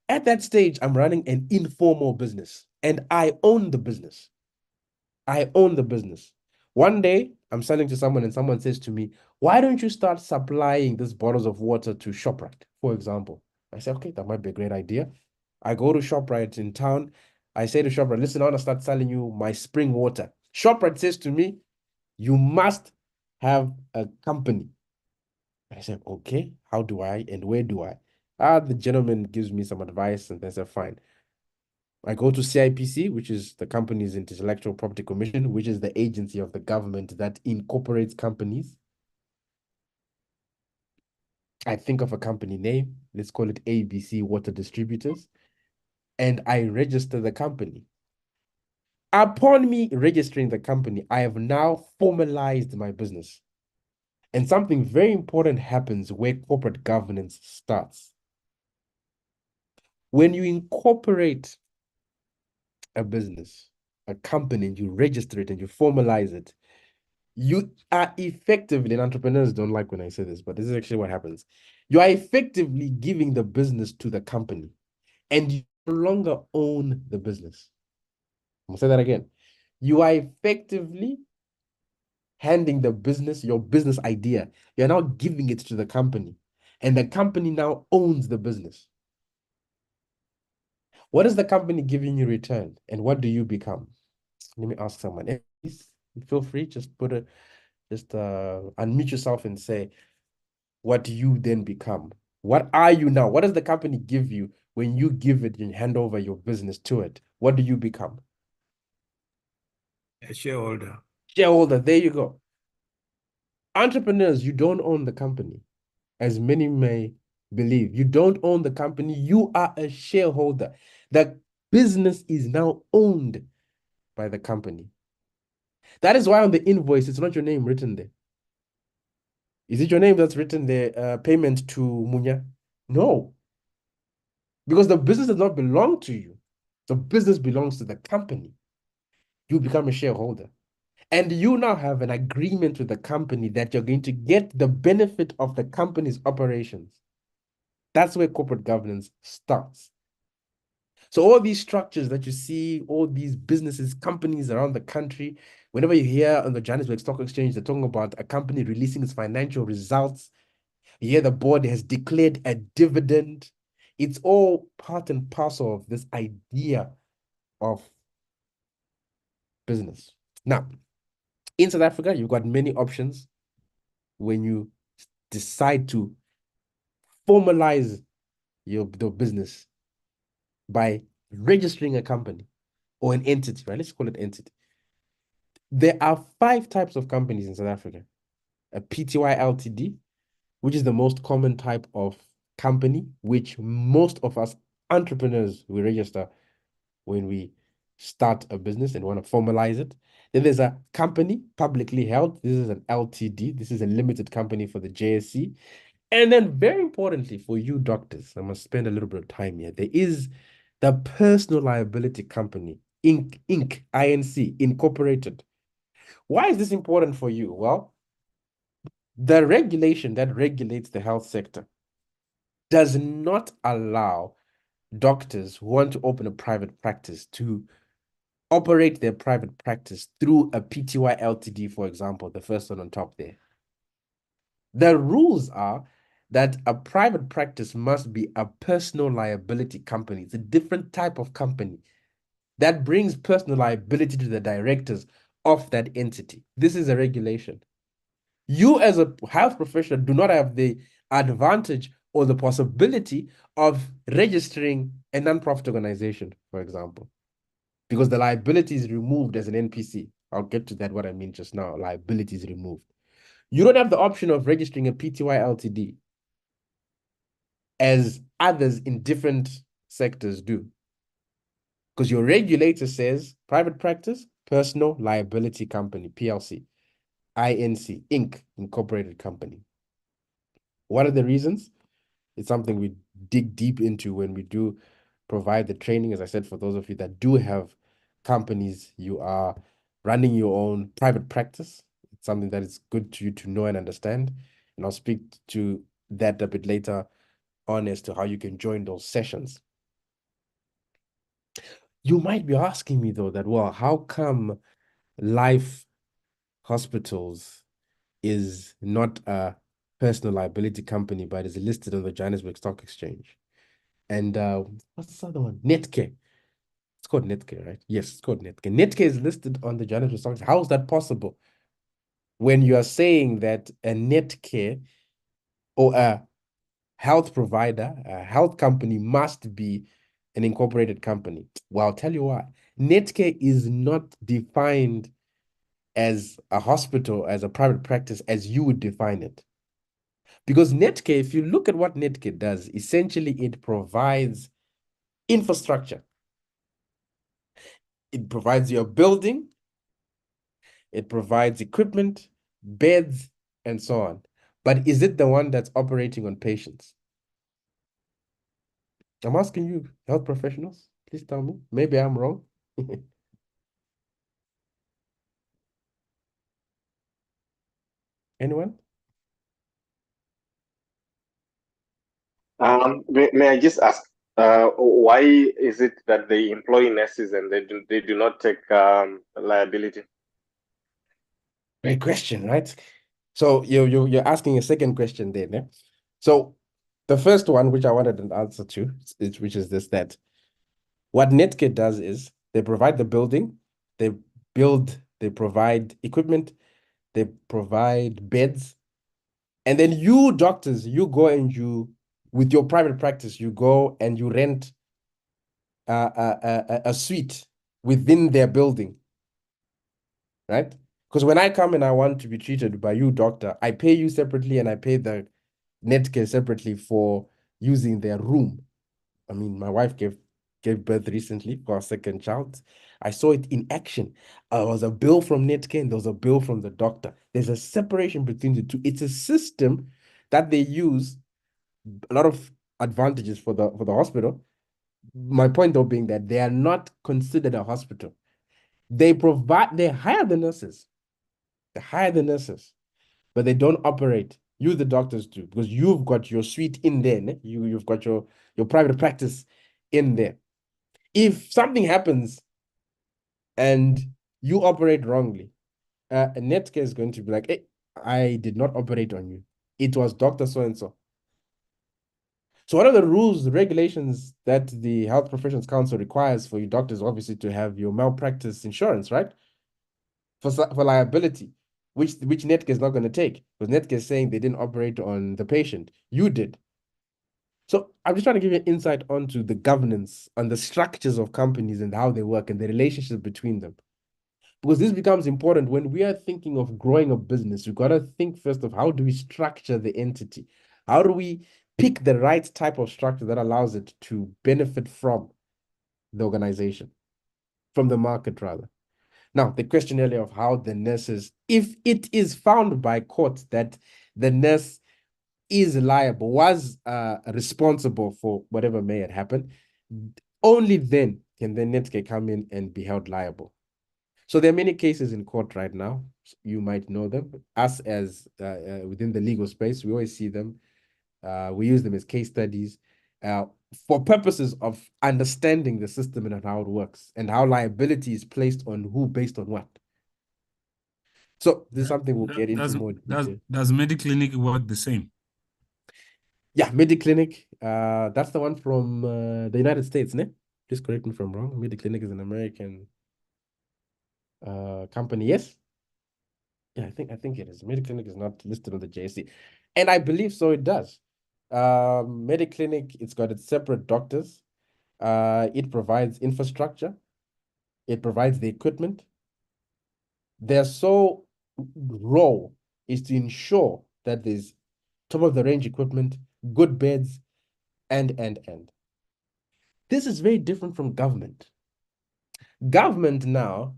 At that stage, I'm running an informal business, and I own the business. I own the business. One day, I'm selling to someone, and someone says to me, why don't you start supplying these bottles of water to ShopRite, for example? I say, okay, that might be a great idea. I go to ShopRite in town. I say to ShopRite, listen, I want to start selling you my spring water. ShopRite says to me, you must have a company. I said, okay, how do I and where do I? The gentleman gives me some advice, and I said, fine. I go to CIPC, which is the Company's Intellectual Property Commission, which is the agency of the government that incorporates companies. I think of a company name, let's call it ABC Water Distributors, and I register the company. Upon me registering the company, I have now formalized my business. And something very important happens where corporate governance starts. When you incorporate a business, a company, and you register it and you formalize it, you are effectively, and entrepreneurs don't like when I say this, but this is actually what happens. You are effectively giving the business to the company, and you no longer own the business. I'm gonna say that again. You are effectively handing the business, your business idea, you're now giving it to the company, and the company now owns the business. What is the company giving you return, and what do you become? Let me ask someone. Please feel free, just unmute yourself and say, what do you then become? What are you now? What does the company give you when you give it and hand over your business to it? What do you become? A shareholder. Shareholder, there you go. Entrepreneurs, you don't own the company, as many may believe. You don't own the company, you are a shareholder. The business is now owned by the company. That is why on the invoice, it's not your name written there. Is it your name that's written there, payment to Munya? No. Because the business does not belong to you. The business belongs to the company. You become a shareholder. And you now have an agreement with the company that you're going to get the benefit of the company's operations. That's where corporate governance starts. So all these structures that you see, all these businesses, companies around the country, whenever you hear on the Johannesburg Stock Exchange, they're talking about a company releasing its financial results. You hear the board has declared a dividend. It's all part and parcel of this idea of business. Now, in South Africa, you've got many options when you decide to formalize the business by registering a company or an entity, right? Let's call it entity. There are 5 types of companies in South Africa. A PTY Ltd, which is the most common type of company, which most of us entrepreneurs we register when we start a business and want to formalize it. Then there's a company publicly held. This is an LTD. This is a limited company for the JSE. And then very importantly for you doctors, I'm going to spend a little bit of time here. There is the personal liability company, Inc., INC, Incorporated. Why is this important for you? Well, the regulation that regulates the health sector does not allow doctors who want to open a private practice to operate their private practice through a PTY Ltd, for example, the first one on top there. The rules are that a private practice must be a personal liability company. It's a different type of company that brings personal liability to the directors of that entity. This is a regulation. You as a health professional do not have the advantage or the possibility of registering a non-profit organization, for example, because the liability is removed as an NPC. I'll get to that, what I mean just now. Liability is removed. You don't have the option of registering a PTY Ltd as others in different sectors do. Because your regulator says private practice, personal liability company, PLC, INC, Inc., incorporated company. What are the reasons? It's something we dig deep into when we do provide the training. As I said, for those of you that do have companies, you are running your own private practice. It's something that is good to you to know and understand. And I'll speak to that a bit later on as to how you can join those sessions. You might be asking me though that, well, how come Life Hospitals is not a personal liability company, but is listed on the Johannesburg Stock Exchange? And what's this other one? Netcare. It's called Netcare, right? Yes, it's called Netcare. Netcare is listed on the Johannesburg Stock Exchange. How is that possible? When you are saying that a Netcare or a health provider, a health company must be an incorporated company. Well, I'll tell you why. Netcare is not defined as a hospital, as a private practice, as you would define it. Because Netcare, if you look at what Netcare does, essentially it provides infrastructure. It provides you a building, it provides equipment, beds, and so on. But is it the one that's operating on patients? I'm asking you, health professionals, please tell me. Maybe I'm wrong. Anyone? May I just ask, why is it that they employ nurses and they do not take liability? Great question, right? So you're asking a second question there, né? So the first one, which I wanted an answer to, which is this, that what Netcare does is they provide the building, they provide equipment, they provide beds, and then you doctors, you go and with your private practice, you go and you rent a suite within their building, right? Because when I come and I want to be treated by you, doctor, I pay you separately and I pay the Netcare separately for using their room. I mean, my wife gave birth recently for our second child. I saw it in action. There was a bill from Netcare and there was a bill from the doctor. There's a separation between the two. It's a system that they use, a lot of advantages for the hospital. My point though being that they are not considered a hospital. They hire the nurses. They hire the nurses, but they don't operate. You, the doctors, do, because you've got your suite in there. Ne? You've got your private practice in there. If something happens and you operate wrongly, a Netcare is going to be like, hey, I did not operate on you. It was Dr. So-and-so. So one of the rules, the regulations that the Health Professions Council requires for you doctors, obviously, to have your malpractice insurance, right? For liability, which Netcare is not going to take, because Netcare is saying they didn't operate on the patient. You did. So I'm just trying to give you an insight onto the governance and the structures of companies and how they work and the relationship between them. Because this becomes important when we are thinking of growing a business. We've got to think first of how do we structure the entity? How do we pick the right type of structure that allows it to benefit from the organization, from the market rather. Now, the question earlier of how the nurses, if it is found by court that the nurse is liable, was responsible for whatever may have happened, only then can the Netcare come in and be held liable. So there are many cases in court right now. You might know them. Us as within the legal space, we always see them. We use them as case studies for purposes of understanding the system and how it works and how liability is placed on who based on what. So this is something we'll get into more detail. Does Mediclinic work the same? Yeah, Mediclinic. That's the one from the United States, ne? Please correct me if I'm wrong. Mediclinic is an American company, yes? Yeah, I think it is. Mediclinic is not listed on the JSE. And I believe so it does. Mediclinic, it's got its separate doctors. It provides infrastructure. It provides the equipment. Their sole role is to ensure that there's top of the range equipment, good beds, and. This is very different from government. Government now,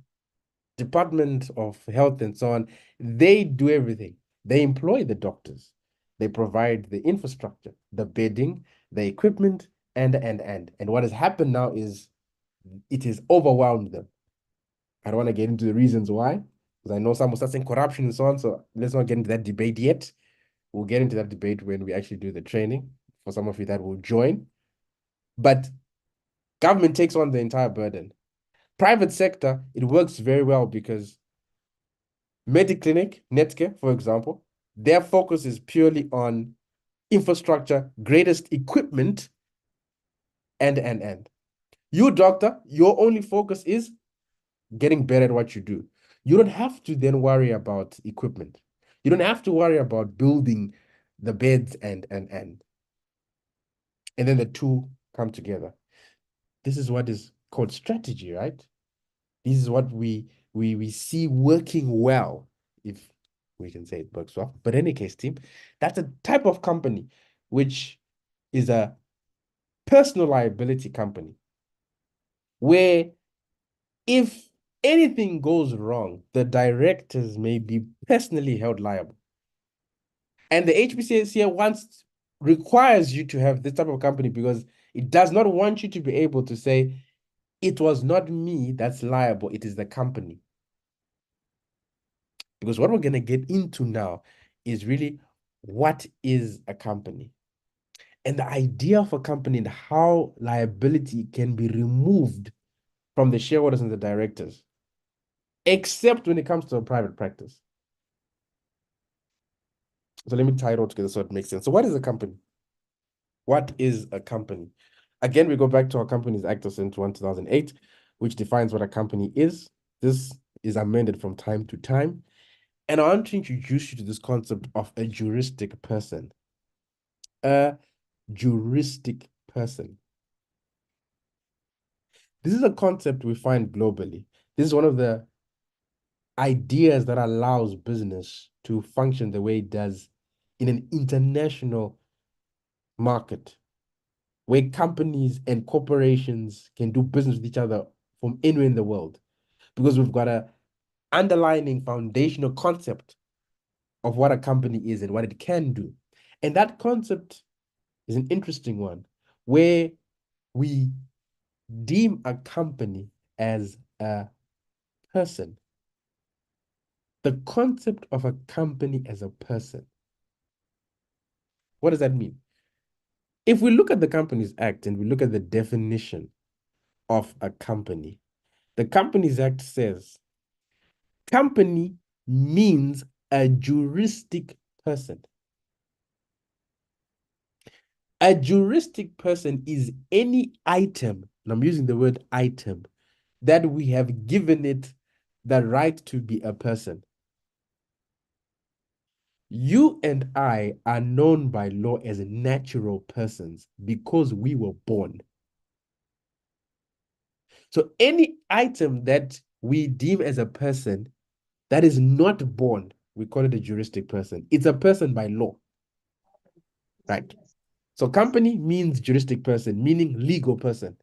Department of Health and so on, they do everything. They employ the doctors. They provide the infrastructure, the bedding, the equipment, and. And what has happened now is it has overwhelmed them. I don't want to get into the reasons why, because I know some will start saying corruption and so on, so let's not get into that debate yet. We'll get into that debate when we actually do the training, for some of you that will join. But government takes on the entire burden. Private sector, it works very well because Mediclinic, Netcare, for example, their focus is purely on infrastructure, greatest equipment, and. You, doctor, your only focus is getting better at what you do. You don't have to then worry about equipment. You don't have to worry about building the beds and then the two come together. This is what is called strategy, right? This is what we see working well, if we can say it works well. But in any case, team, that's a type of company which is a personal liability company where if anything goes wrong, the directors may be personally held liable. And the HPCSA requires you to have this type of company because It does not want you to be able to say, it was not me that's liable, it is the company. Because what we're going to get into now is really, what is a company? And the idea of a company and how liability can be removed from the shareholders and the directors, except when it comes to a private practice. So let me tie it all together so it makes sense. So what is a company? What is a company? Again, we go back to our Companies Act of 2008, which defines what a company is. This is amended from time to time. And I want to introduce you to this concept of a juristic person. A juristic person. This is a concept we find globally. This is one of the ideas that allows business to function the way it does in an international market, where companies and corporations can do business with each other from anywhere in the world, because we've got a underlying foundational concept of what a company is and what it can do. And that concept is an interesting one, where we deem a company as a person. The concept of a company as a person. What does that mean? If we look at the Companies Act and we look at the definition of a company, the Companies Act says company means a juristic person. A juristic person is any item, and I'm using the word item, that we have given it the right to be a person. You and I are known by law as natural persons because we were born. So any item that we deem as a person that is not born, we call it a juristic person. It's a person by law, right? So company means juristic person, meaning legal person.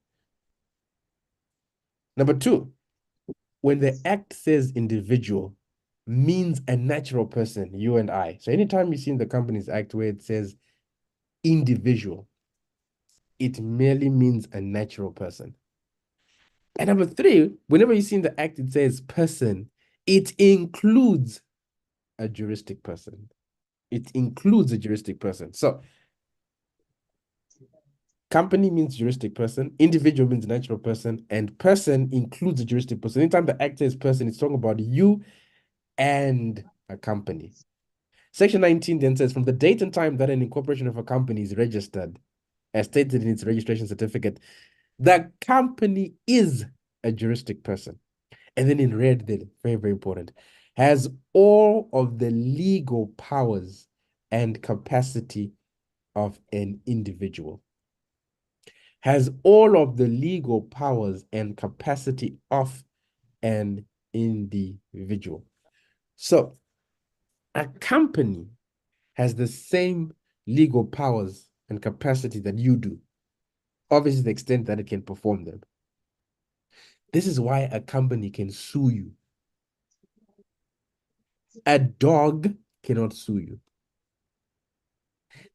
Number two, when the act says individual, means a natural person, you and I. So anytime you see in the Companies Act where it says individual, it merely means a natural person. And number three, whenever you see in the act it says person, it includes a juristic person. It includes a juristic person. So company means juristic person, individual means natural person, and person includes a juristic person. Anytime the act says person, it's talking about you and a company. Section 19 then says, from the date and time that an incorporation of a company is registered, as stated in its registration certificate, the company is a juristic person. And then in red, then, very, very important, has all of the legal powers and capacity of an individual. Has all of the legal powers and capacity of an individual. So a company has the same legal powers and capacity that you do, obviously to the extent that it can perform them. This is why a company can sue you. A dog cannot sue you.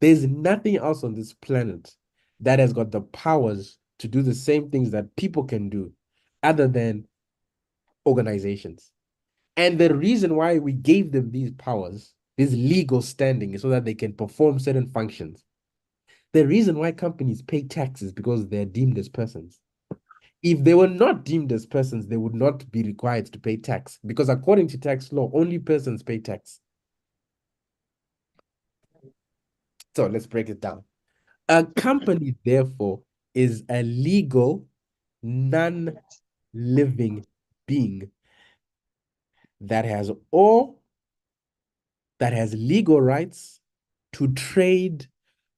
There's nothing else on this planet that has got the powers to do the same things that people can do other than organizations. And the reason why we gave them these powers, this legal standing, is so that they can perform certain functions. The reason why companies pay taxes because they're deemed as persons. If they were not deemed as persons, they would not be required to pay tax, because according to tax law, only persons pay tax. So let's break it down. A company, therefore, is a legal, non-living being that has legal rights to trade,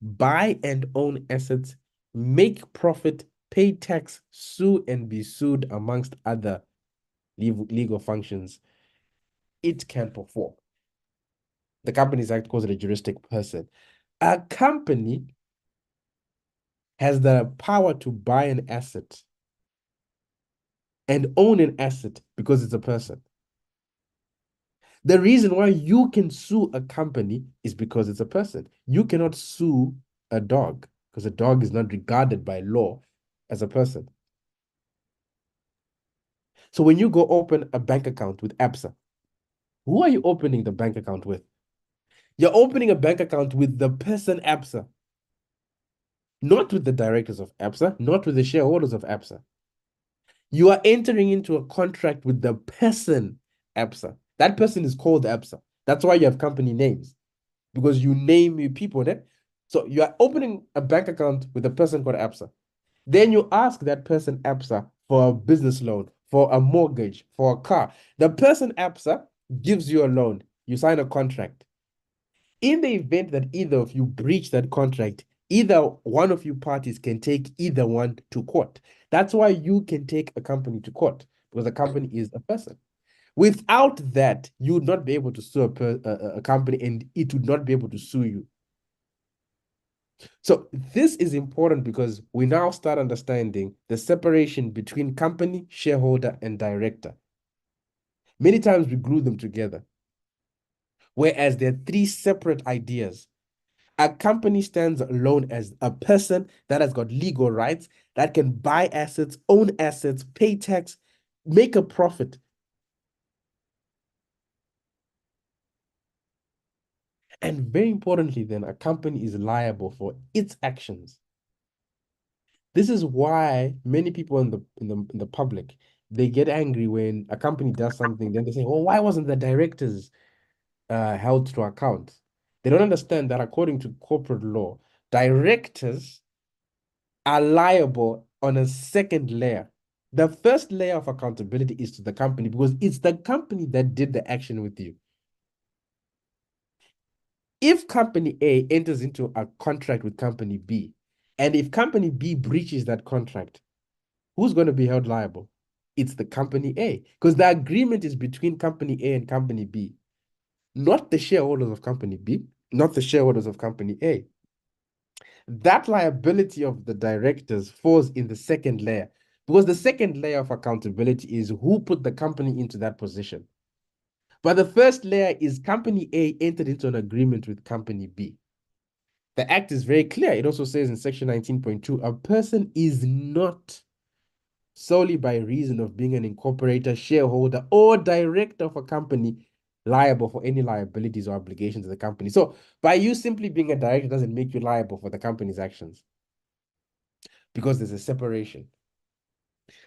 buy and own assets, make profit, pay tax, sue and be sued, amongst other legal functions it can perform. The Companies Act calls it a juristic person. A company has the power to buy an asset and own an asset because it's a person. The reason why you can sue a company is because it's a person. You cannot sue a dog. because a dog is not regarded by law as a person. So when you go open a bank account with ABSA, who are you opening the bank account with? You're opening a bank account with the person ABSA, not with the directors of ABSA, not with the shareholders of ABSA. You are entering into a contract with the person ABSA. That person is called ABSA. That's why you have company names, because you name your people there. So you are opening a bank account with a person called ABSA. Then you ask that person ABSA for a business loan, for a mortgage, for a car. The person ABSA gives you a loan. You sign a contract. In the event that either of you breach that contract, either one of you parties can take either one to court. That's why you can take a company to court, because a company is a person. Without that, you would not be able to sue a company, and it would not be able to sue you. So this is important because we now start understanding the separation between company, shareholder, and director. Many times we glue them together, whereas they're three separate ideas. A company stands alone as a person that has got legal rights, that can buy assets, own assets, pay tax, make a profit. And very importantly, then, a company is liable for its actions. This is why many people in the public, they get angry when a company does something. Then they say, "Oh, why wasn't the directors held to account?" They don't understand that according to corporate law, directors are liable on a second layer. The first layer of accountability is to the company, because it's the company that did the action with you. If company A enters into a contract with company B, and if company B breaches that contract, who's going to be held liable? It's the company A, because the agreement is between company A and company B, not the shareholders of company B, not the shareholders of company A. That liability of the directors falls in the second layer, because the second layer of accountability is who put the company into that position. But the first layer is company A entered into an agreement with company B. The act is very clear. It also says in section 19.2, a person is not solely by reason of being an incorporator, shareholder, or director of a company liable for any liabilities or obligations of the company. So by you simply being a director doesn't make you liable for the company's actions, because there's a separation.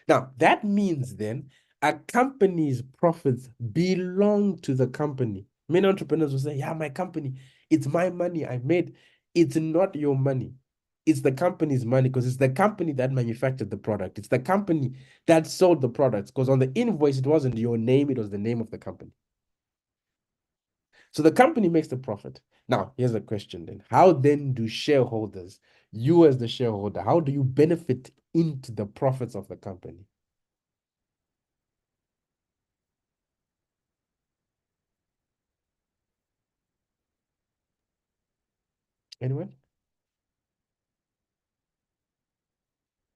Now, that means then a company's profits belong to the company. Many entrepreneurs will say, yeah, my company, it's my money I made. It's not your money. It's the company's money, because it's the company that manufactured the product. It's the company that sold the products, because on the invoice, it wasn't your name, it was the name of the company. So the company makes the profit. Now, here's a question then. How then do shareholders, you as the shareholder, how do you benefit into the profits of the company? Anyone?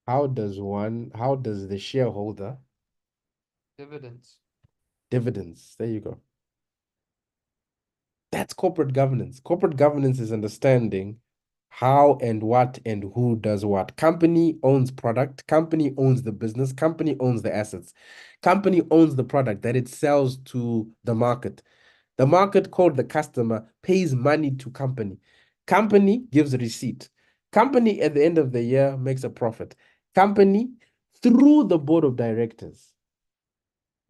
How does the shareholder, Dividends. dividends, there you go. That's corporate governance. Corporate governance is understanding how and what and who does what. Company owns product, company owns the business, company owns the assets. Company owns the product that it sells to the market. The market, called the customer, pays money to company. Company gives a receipt. Company at the end of the year makes a profit. Company, through the board of directors,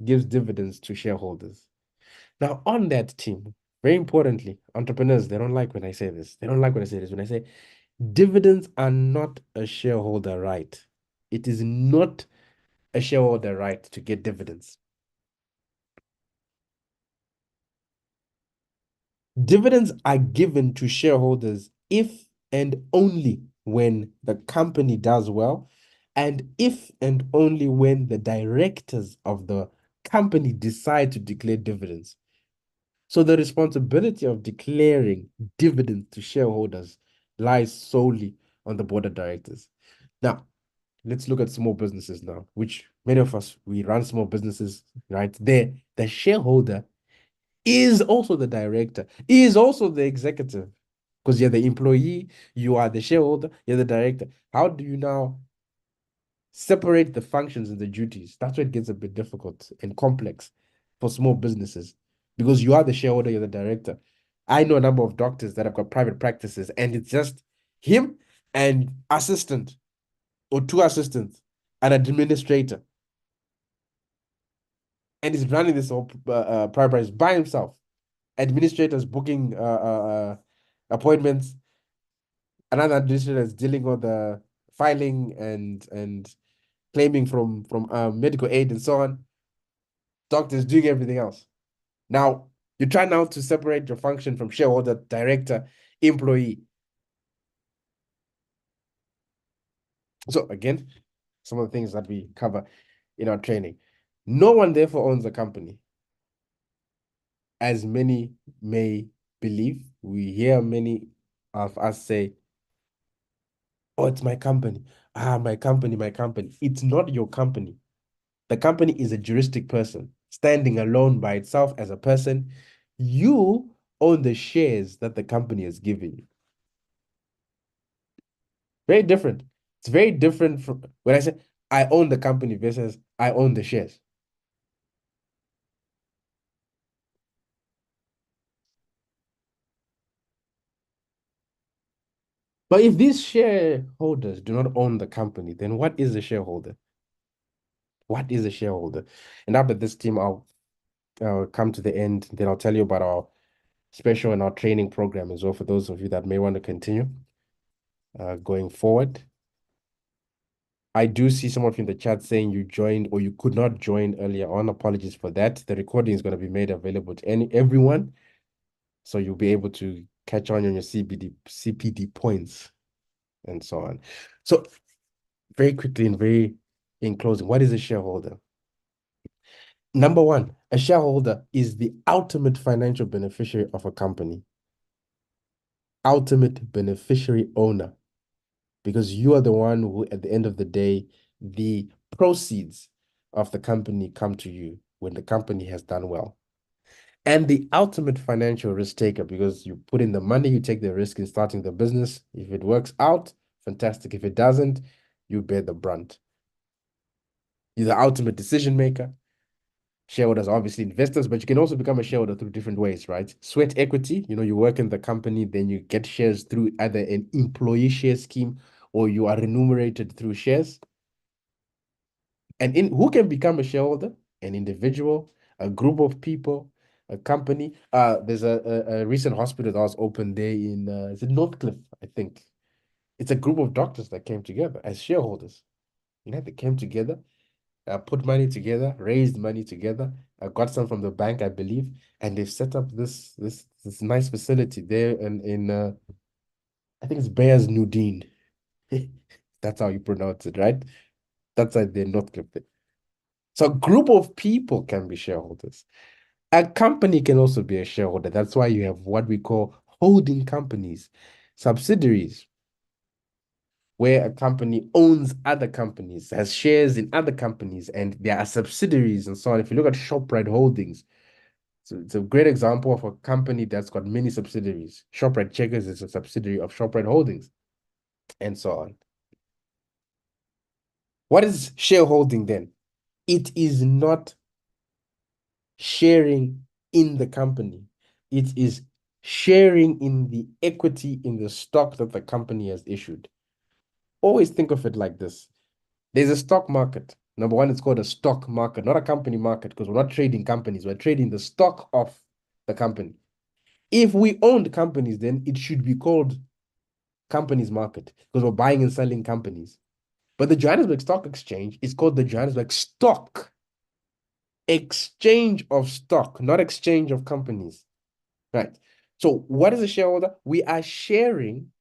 gives dividends to shareholders. Now, on that team, very importantly, entrepreneurs, they don't like when I say this. They don't like when I say this. When I say dividends are not a shareholder right. It is not a shareholder right to get dividends. Dividends are given to shareholders if and only when the company does well, and if and only when the directors of the company decide to declare dividends. So the responsibility of declaring dividends to shareholders lies solely on the board of directors. Now, let's look at small businesses now, which many of us, we run small businesses, right? There, the shareholder is also the director, is also the executive, Because you're the employee, you are the shareholder, you're the director. How do you now separate the functions and the duties? That's where it gets a bit difficult and complex for small businesses, because you are the shareholder, you're the director. I know a number of doctors that have got private practices, and it's just him and assistant or two assistants, an administrator, and he's running this whole private practice by himself. Administrators booking appointments, another administrator is dealing with the filing and claiming from medical aid and so on. Doctors doing everything else. Now, you try now to separate your function from shareholder, director, employee. So again, some of the things that we cover in our training. No one therefore owns a company, as many may believe. We hear many of us say, oh, it's my company. My company, my company. It's not your company. The company is a juristic person, standing alone by itself as a person. You own the shares that the company has given you. Very different. It's very different from when I say I own the company versus I own the shares. But if these shareholders do not own the company, then what is a shareholder? What is a shareholder? And after this team, I'll come to the end. Then I'll tell you about our special and our training program as well for those of you that may want to continue going forward. I do see some of you in the chat saying you joined or you could not join earlier on. Apologies for that. The recording is going to be made available to everyone. So you'll be able to catch on your CPD points and so on. So very quickly and very in closing, what is a shareholder? Number one, a shareholder is the ultimate financial beneficiary of a company. Ultimate beneficiary owner. Because you are the one who, at the end of the day, the proceeds of the company come to you when the company has done well. And the ultimate financial risk taker, because you put in the money, you take the risk in starting the business. If it works out, fantastic. If it doesn't, you bear the brunt. You're the ultimate decision maker. Shareholders are obviously investors, but you can also become a shareholder through different ways, right? Sweat equity, you work in the company, then you get shares through either an employee share scheme or you are remunerated through shares. And who can become a shareholder? An individual, a group of people, a company. There's a recent hospital that was opened there in is it Northcliffe, I think. It's a group of doctors that came together as shareholders. They came together, put money together, raised money together, got some from the bank, I believe, and they've set up this nice facility there in I think it's Bears Nudine. That's how you pronounce it, right? That's like the Northcliffe. So a group of people can be shareholders. A company can also be a shareholder. That's why you have what we call holding companies, subsidiaries, where a company owns other companies, has shares in other companies, and there are subsidiaries and so on. If you look at ShopRite Holdings, so it's a great example of a company that's got many subsidiaries. ShopRite Checkers is a subsidiary of ShopRite Holdings, and so on. What is shareholding then? It is not sharing in the company. It is sharing in the equity in the stock that the company has issued. Always think of it like this. There's a stock market. Number one, it's called a stock market, not a company market, because we're not trading companies. We're trading the stock of the company. If we owned companies, then it should be called companies market because we're buying and selling companies. But the Johannesburg Stock Exchange is called the Johannesburg Stock Exchange of stock, not exchange of companies. Right. So what is a shareholder? We are sharing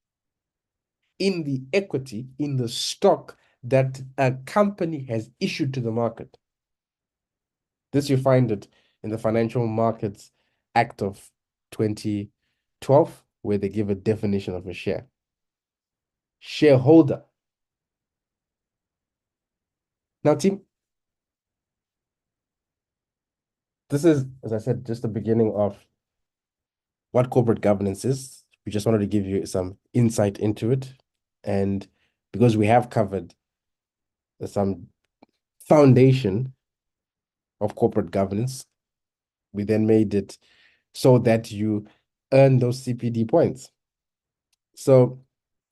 in the equity, in the stock that a company has issued to the market. This you find it in the Financial Markets Act of 2012, where they give a definition of a share. Shareholder. Now, team, this is, as I said, just the beginning of what corporate governance is. we just wanted to give you some insight into it. And because we have covered some foundation of corporate governance, we then made it so that you earn those CPD points. So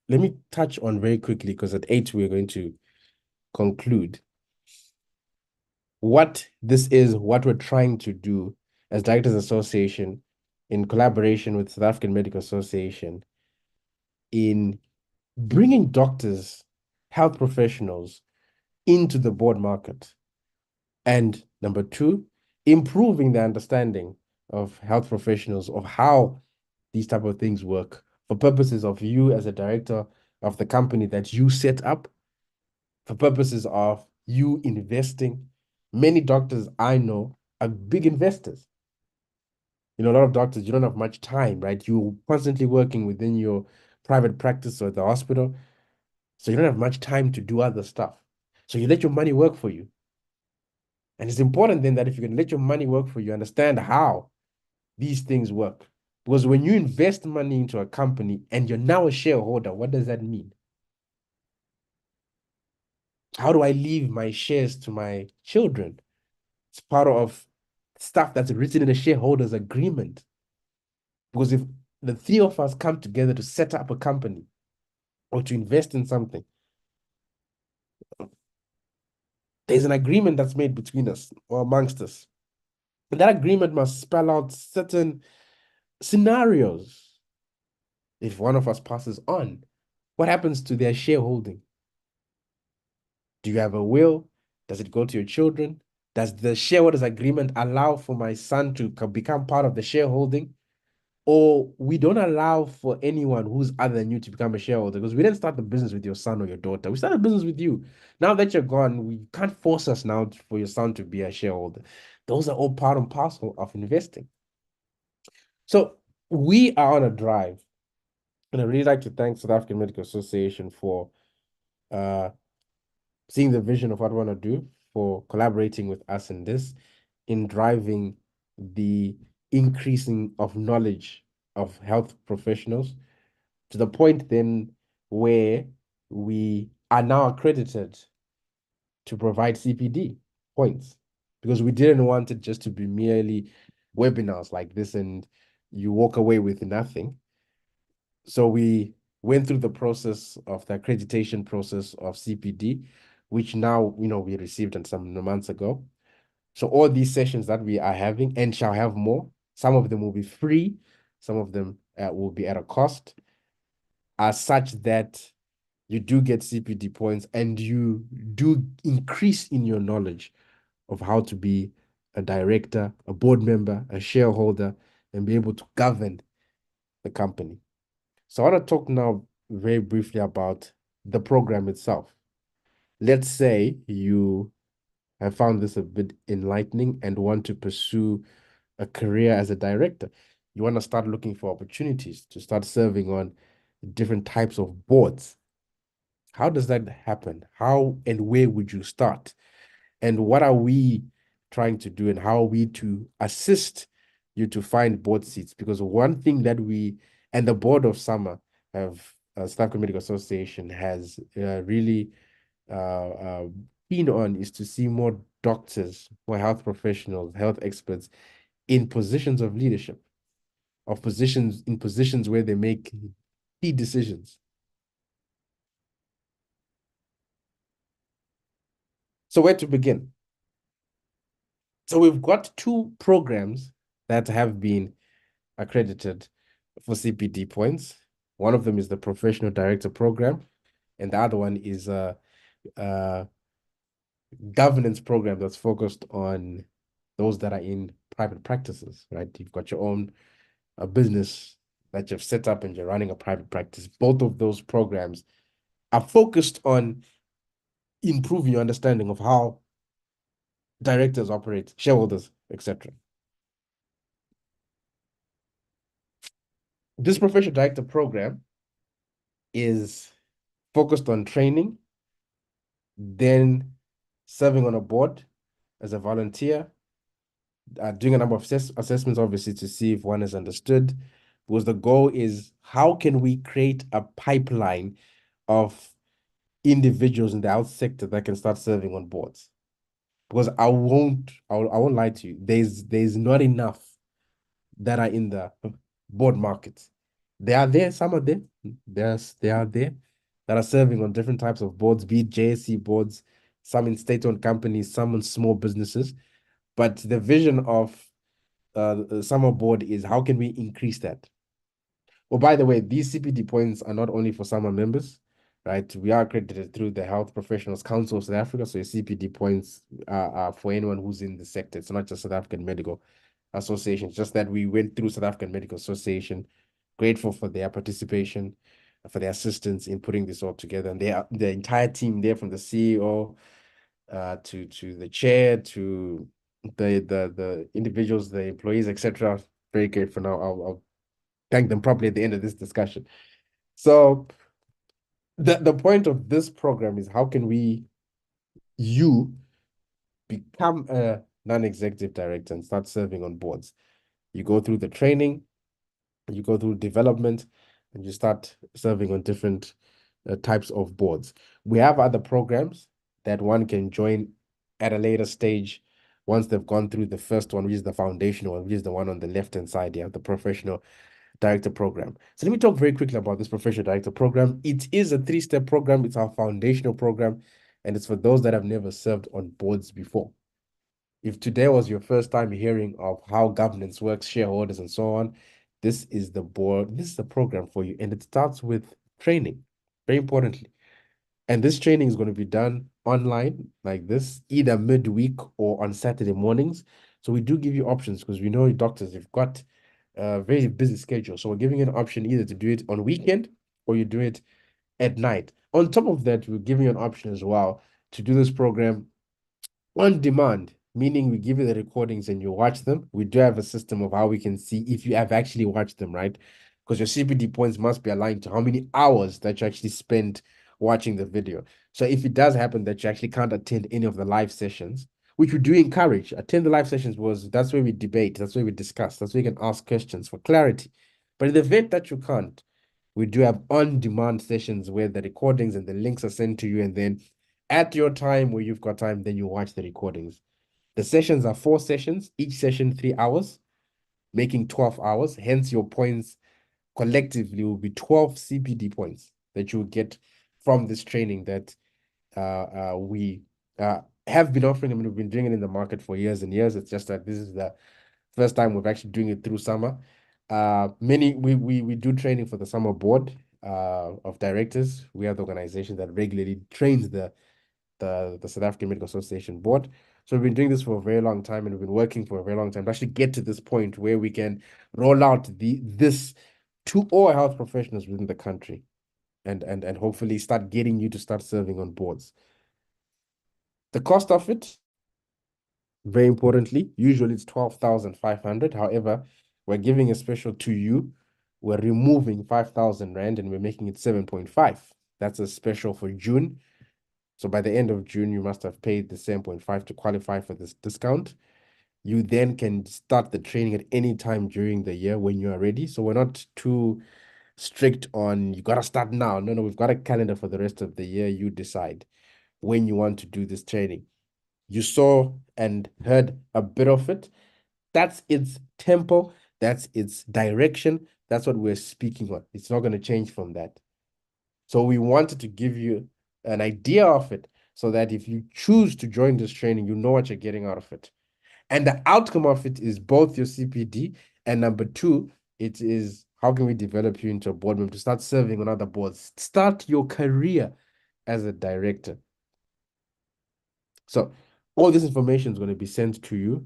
let me touch on very quickly, because at 8 we're going to conclude what this is, what we're trying to do as Directors Association in collaboration with South African Medical Association in bringing doctors, health professionals into the board market. And number 2, improving the understanding of health professionals of how these type of things work for purposes of you as a director of the company that you set up, for purposes of you investing. Many doctors I know are big investors. You know, a lot of doctors, you don't have much time, right? You're constantly working within your private practice or the hospital. So you don't have much time to do other stuff. So you let your money work for you. And it's important then that if you can let your money work for you, understand how these things work. Because when you invest money into a company and you're now a shareholder, what does that mean? How do I leave my shares to my children? It's part of stuff that's written in a shareholders agreement. Because if the 3 of us come together to set up a company or to invest in something, there's an agreement that's made between us or amongst us. And that agreement must spell out certain scenarios. If one of us passes on, what happens to their shareholding? Do you have a will? Does it go to your children? Does the shareholders agreement allow for my son to become part of the shareholding? Or we don't allow for anyone who's other than you to become a shareholder, because we didn't start the business with your son or your daughter. We started business with you. Now that you're gone, we can't force us now for your son to be a shareholder. Those are all part and parcel of investing. So we are on a drive. And I'd really like to thank South African Medical Association for seeing the vision of what we want to do, for collaborating with us in this, in driving the increasing of knowledge of health professionals to the point then where we are now accredited to provide CPD points, because we didn't want it just to be merely webinars like this and you walk away with nothing. So we went through the process of the accreditation process of CPD, which now, we received some months ago. So all these sessions that we are having and shall have more, some of them will be free, some of them will be at a cost, are such that you do get CPD points and you do increase in your knowledge of how to be a director, a board member, a shareholder, and be able to govern the company. So I want to talk now very briefly about the program itself. Let's say you have found this a bit enlightening and want to pursue a career as a director. You want to start looking for opportunities to start serving on different types of boards. How does that happen? How and where would you start? And what are we trying to do, and how are we to assist you to find board seats? Because one thing that we and the board of SAMA have, South African Medical Association has really keen on is to see more doctors, more health professionals, health experts in positions of leadership, in positions where they make key decisions. So where to begin? So we've got 2 programs that have been accredited for CPD points. One of them is the Professional Director Program, and the other one is a governance program that's focused on those that are in private practices, right? You've got your own business that you've set up and you're running a private practice. Both of those programs are focused on improving your understanding of how directors operate, shareholders, etc. This Professional Director Program is focused on training, then serving on a board as a volunteer, doing a number of assessments, obviously, to see if one is understood, because the goal is how can we create a pipeline of individuals in the health sector that can start serving on boards. Because I won't lie to you, there's not enough that are in the board market. They are there, some are there. They are there that are serving on different types of boards, be it JSE boards, some in state-owned companies, some in small businesses. But the vision of the summer board is how can we increase that? Well, by the way, these CPD points are not only for summer members, right? We are accredited through the Health Professionals Council of South Africa, so your CPD points are for anyone who's in the sector. It's not just South African Medical Association, it's just that we went through South African Medical Association, grateful for their participation, for their assistance in putting this all together. And the entire team there, from the CEO to the chair, to the individuals, the employees, etc. Very grateful. Now I'll thank them properly at the end of this discussion. So the point of this program is how can you become a non-executive director and start serving on boards. You go through the training, you go through development, and you start serving on different types of boards. We have other programs that one can join at a later stage once they've gone through the first one, which is the foundational one, which is the one on the left-hand side here, the professional director program. So let me talk very quickly about this professional director program. It is a 3-step program. It's our foundational program, and it's for those that have never served on boards before. If today was your first time hearing of how governance works, shareholders, and so on, this is the board, this is the program for you. And it starts with training, very importantly. And this training is going to be done online like this, either midweek or on Saturday mornings. So we do give you options because we know doctors, you've got a very busy schedule. So we're giving you an option either to do it on weekend or you do it at night. On top of that, we're giving you an option as well to do this program on demand, meaning we give you the recordings and you watch them. We do have a system of how we can see if you have actually watched them, right? Because your CPD points must be aligned to how many hours that you actually spent watching the video. So if it does happen that you actually can't attend any of the live sessions, which we do encourage, attend the live sessions, was that's where we debate, that's where we discuss, that's where you can ask questions for clarity. But in the event that you can't, we do have on-demand sessions where the recordings and the links are sent to you, and then at your time where you've got time, then you watch the recordings. The sessions are 4 sessions, each session 3 hours, making 12 hours. Hence, your points collectively will be 12 CPD points that you will get from this training that we have been offering. I mean, we've been doing it in the market for years and years. It's just that this is the first time we're actually doing it through summer. We do training for the summer board of directors. We have the organization that regularly trains the South African Medical Association board. So we've been doing this for a very long time, and we've been working for a very long time to actually get to this point where we can roll out this to all health professionals within the country, and hopefully start getting you to start serving on boards. The cost of it, very importantly, usually it's 12,500. However, we're giving a special to you. We're removing 5,000 Rand and we're making it 7.5. That's a special for June. So by the end of June, you must have paid the 7.5 to qualify for this discount. You then can start the training at any time during the year when you are ready. So we're not too strict on you got to start now. No, we've got a calendar for the rest of the year. You decide when you want to do this training. You saw and heard a bit of it. That's its tempo. That's its direction. That's what we're speaking on. It's not going to change from that. So we wanted to give you an idea of it so that if you choose to join this training, you know what you're getting out of it. And the outcome of it is both your CPD, and number 2, it is how can we develop you into a board member to start serving on other boards, start your career as a director. So all this information is going to be sent to you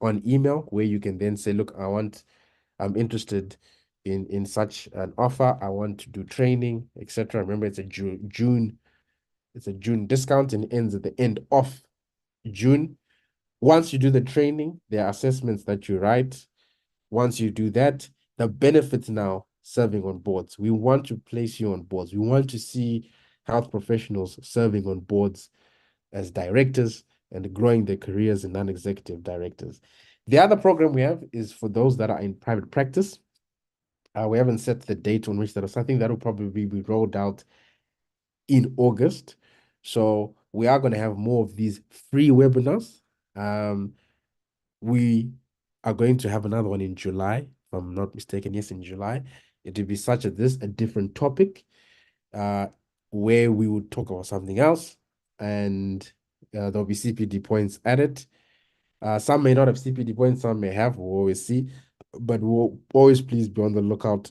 on email, where you can then say, look, I'm interested in such an offer. I want to do training, etc. Remember, it's a June discount and it ends at the end of June. Once you do the training, there are assessments that you write. Once you do that, the benefits now serving on boards. We want to place you on boards. We want to see health professionals serving on boards as directors and growing their careers in non-executive directors. The other program we have is for those that are in private practice. We haven't set the date on which that is. I think that will probably be rolled out in August. So we are going to have more of these free webinars. We are going to have another one in July, if I'm not mistaken. Yes, in July. It will be such as this, a different topic, where we would talk about something else, and there'll be CPD points added. Some may not have CPD points, some may have, we'll always see, but we'll always please be on the lookout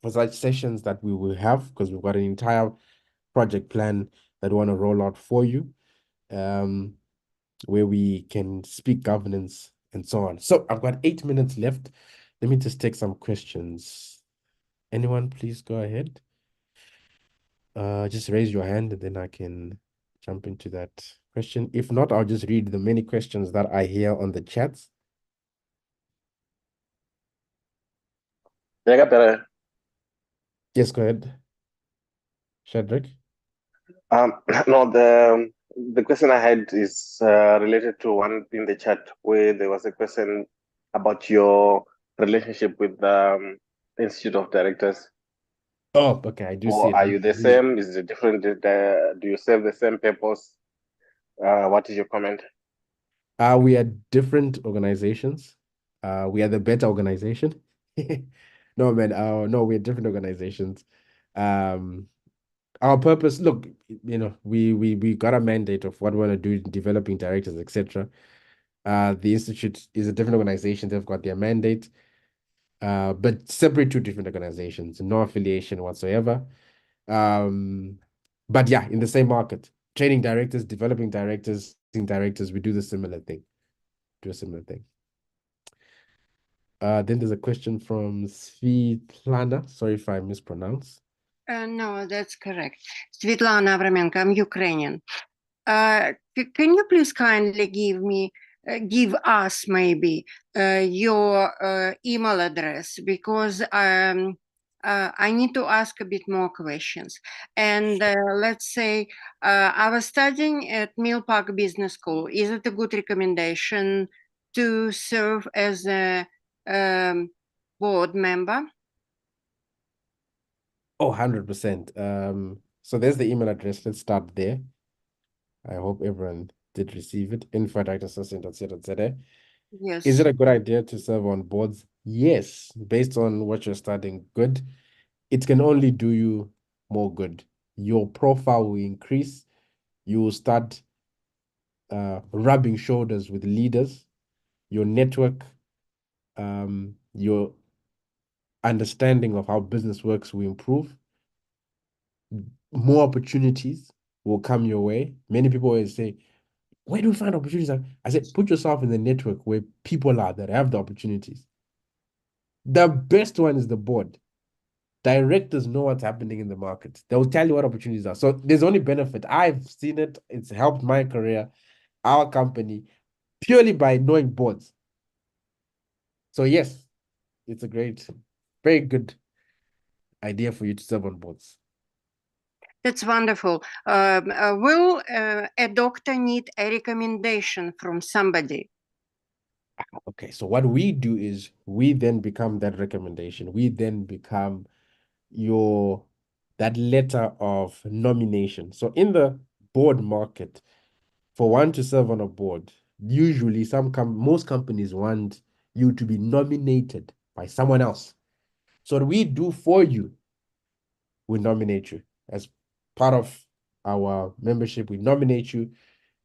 for such sessions that we will have, because we've got an entire project plan that we want to roll out for you, where we can speak governance and so on. So I've got 8 minutes left. Let me just take some questions. Anyone, please go ahead. Just raise your hand and then I can jump into that question. If not, I'll just read the many questions that I hear on the chats. Yes, go ahead, Shadrach. No, the question I had is related to one in the chat where there was a question about your relationship with the Institute of Directors. Oh, okay, I do see Or it. are you the same? Is it different? Do you serve the same purpose? What is your comment? We are different organizations. We are the better organization. No, man, no, we're different organizations. Our purpose, look, we got a mandate of what we want to do in developing directors, etc. The Institute is a different organization. They've got their mandate, but separate two different organizations, no affiliation whatsoever. But yeah, in the same market, training directors, developing directors, we do the similar thing. Then there's a question from Svetlana. Sorry if I mispronounce. No, that's correct. Svetlana Avramenko, I'm Ukrainian. Can you please kindly give us maybe your email address, because I need to ask a bit more questions. And let's say I was studying at Mill Park Business School. Is it a good recommendation to serve as a board member? Oh, 100%. So there's the email address. Let's start there. I hope everyone did receive it. info@assistant.co.za. Yes. Is it a good idea to serve on boards? Yes, based on what you're studying, good. It can only do you more good. Your profile will increase. You will start rubbing shoulders with leaders. Your network, your understanding of how business works will improve. More opportunities will come your way. Many people always say, where do we find opportunities? I said, put yourself in the network where people are that have the opportunities. The best one is the board. Directors know what's happening in the market. They'll tell you what opportunities are. So there's only benefit. I've seen it. It's helped my career, our company, purely by knowing boards. So yes, it's a very good idea for you to serve on boards. That's wonderful. Will a doctor need a recommendation from somebody? Okay, so what we do is we then become that recommendation. We then become that letter of nomination. So in the board market, for one to serve on a board, usually most companies want you to be nominated by someone else. So what we do for you, we nominate you as part of our membership. We nominate you.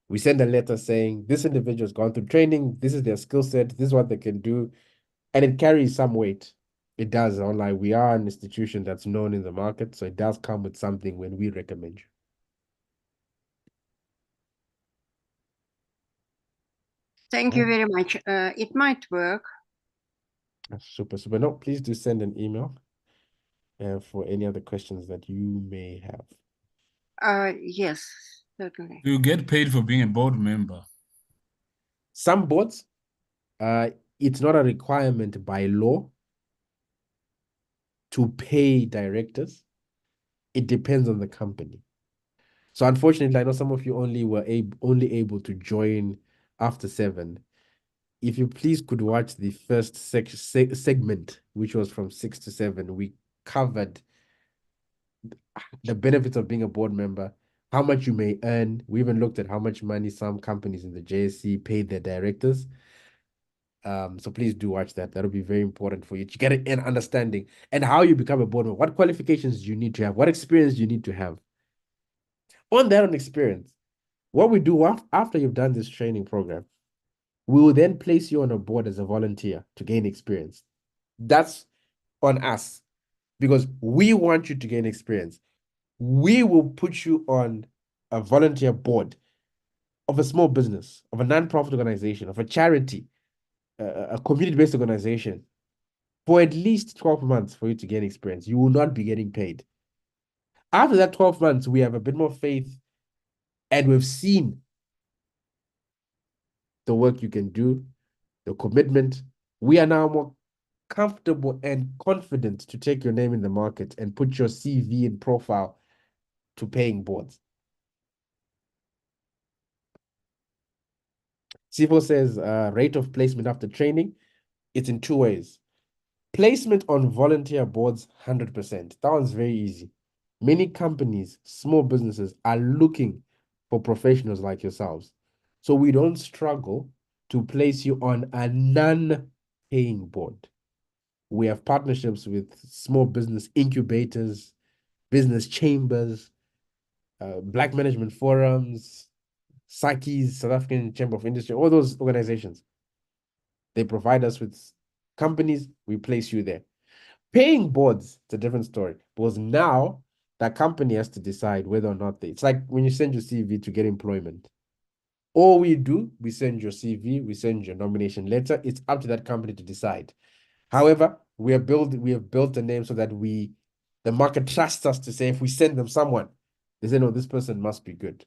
We send a letter saying this individual has gone through training. This is their skill set. This is what they can do, and it carries some weight. It does. Online, we are an institution that's known in the market, so it does come with something when we recommend you. Thank you very much. It might work. Super. No, please do send an email for any other questions that you may have. Yes, certainly. Do you get paid for being a board member? Some boards, it's not a requirement by law to pay directors. It depends on the company. So unfortunately, I know some of you only were only able to join after 7. if you please could watch the first segment, which was from 6 to 7, we covered the benefits of being a board member, how much you may earn. We even looked at how much money some companies in the JSE pay their directors. So please do watch that. That'll be very important for you to get an understanding and how you become a board member. What qualifications do you need to have? What experience do you need to have? On that on experience, what we do after you've done this training program, we will then place you on a board as a volunteer to gain experience. That's on us because we want you to gain experience. We will put you on a volunteer board of a small business, of a non-profit organization, of a charity, a community-based organization for at least 12 months for you to gain experience. You will not be getting paid. After that 12 months, we have a bit more faith and we've seen the work you can do, the commitment. We are now more comfortable and confident to take your name in the market and put your CV and profile to paying boards. Sifo says rate of placement after training. It's in 2 ways. Placement on volunteer boards, 100%. That one's very easy. Many companies, small businesses are looking for professionals like yourselves. So we don't struggle to place you on a non-paying board. We have partnerships with small business incubators, business chambers, Black Management Forums, SACIs, South African Chamber of Industry, all those organizations. They provide us with companies, we place you there. Paying boards, it's a different story because now that company has to decide whether or not it's like when you send your CV to get employment. All we do, we send your CV, we send your nomination letter. It's up to that company to decide. However, we have built a name so that the market trusts us to say if we send them someone, they say, no, this person must be good.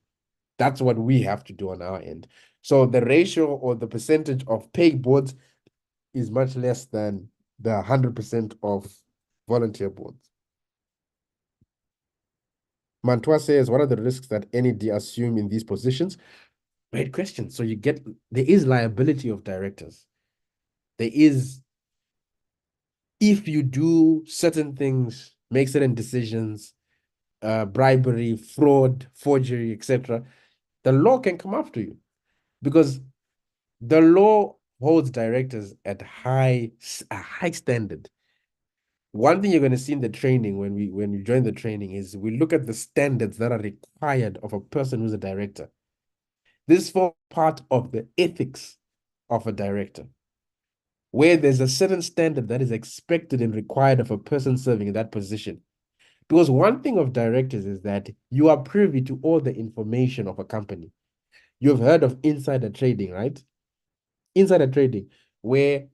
That's what we have to do on our end. So the ratio or the percentage of paid boards is much less than the 100% of volunteer boards. Mantua says, what are the risks that NED assume in these positions? Great question. So there is liability of directors. There is, if you do certain things, make certain decisions, bribery, fraud, forgery, etc., the law can come after you because the law holds directors at a high standard. One thing you're going to see in the training when you join the training is we look at the standards that are required of a person who's a director. This forms part of the ethics of a director, where there's a certain standard that is expected and required of a person serving in that position. Because one thing of directors is that you are privy to all the information of a company. You've heard of insider trading, right? Insider trading, where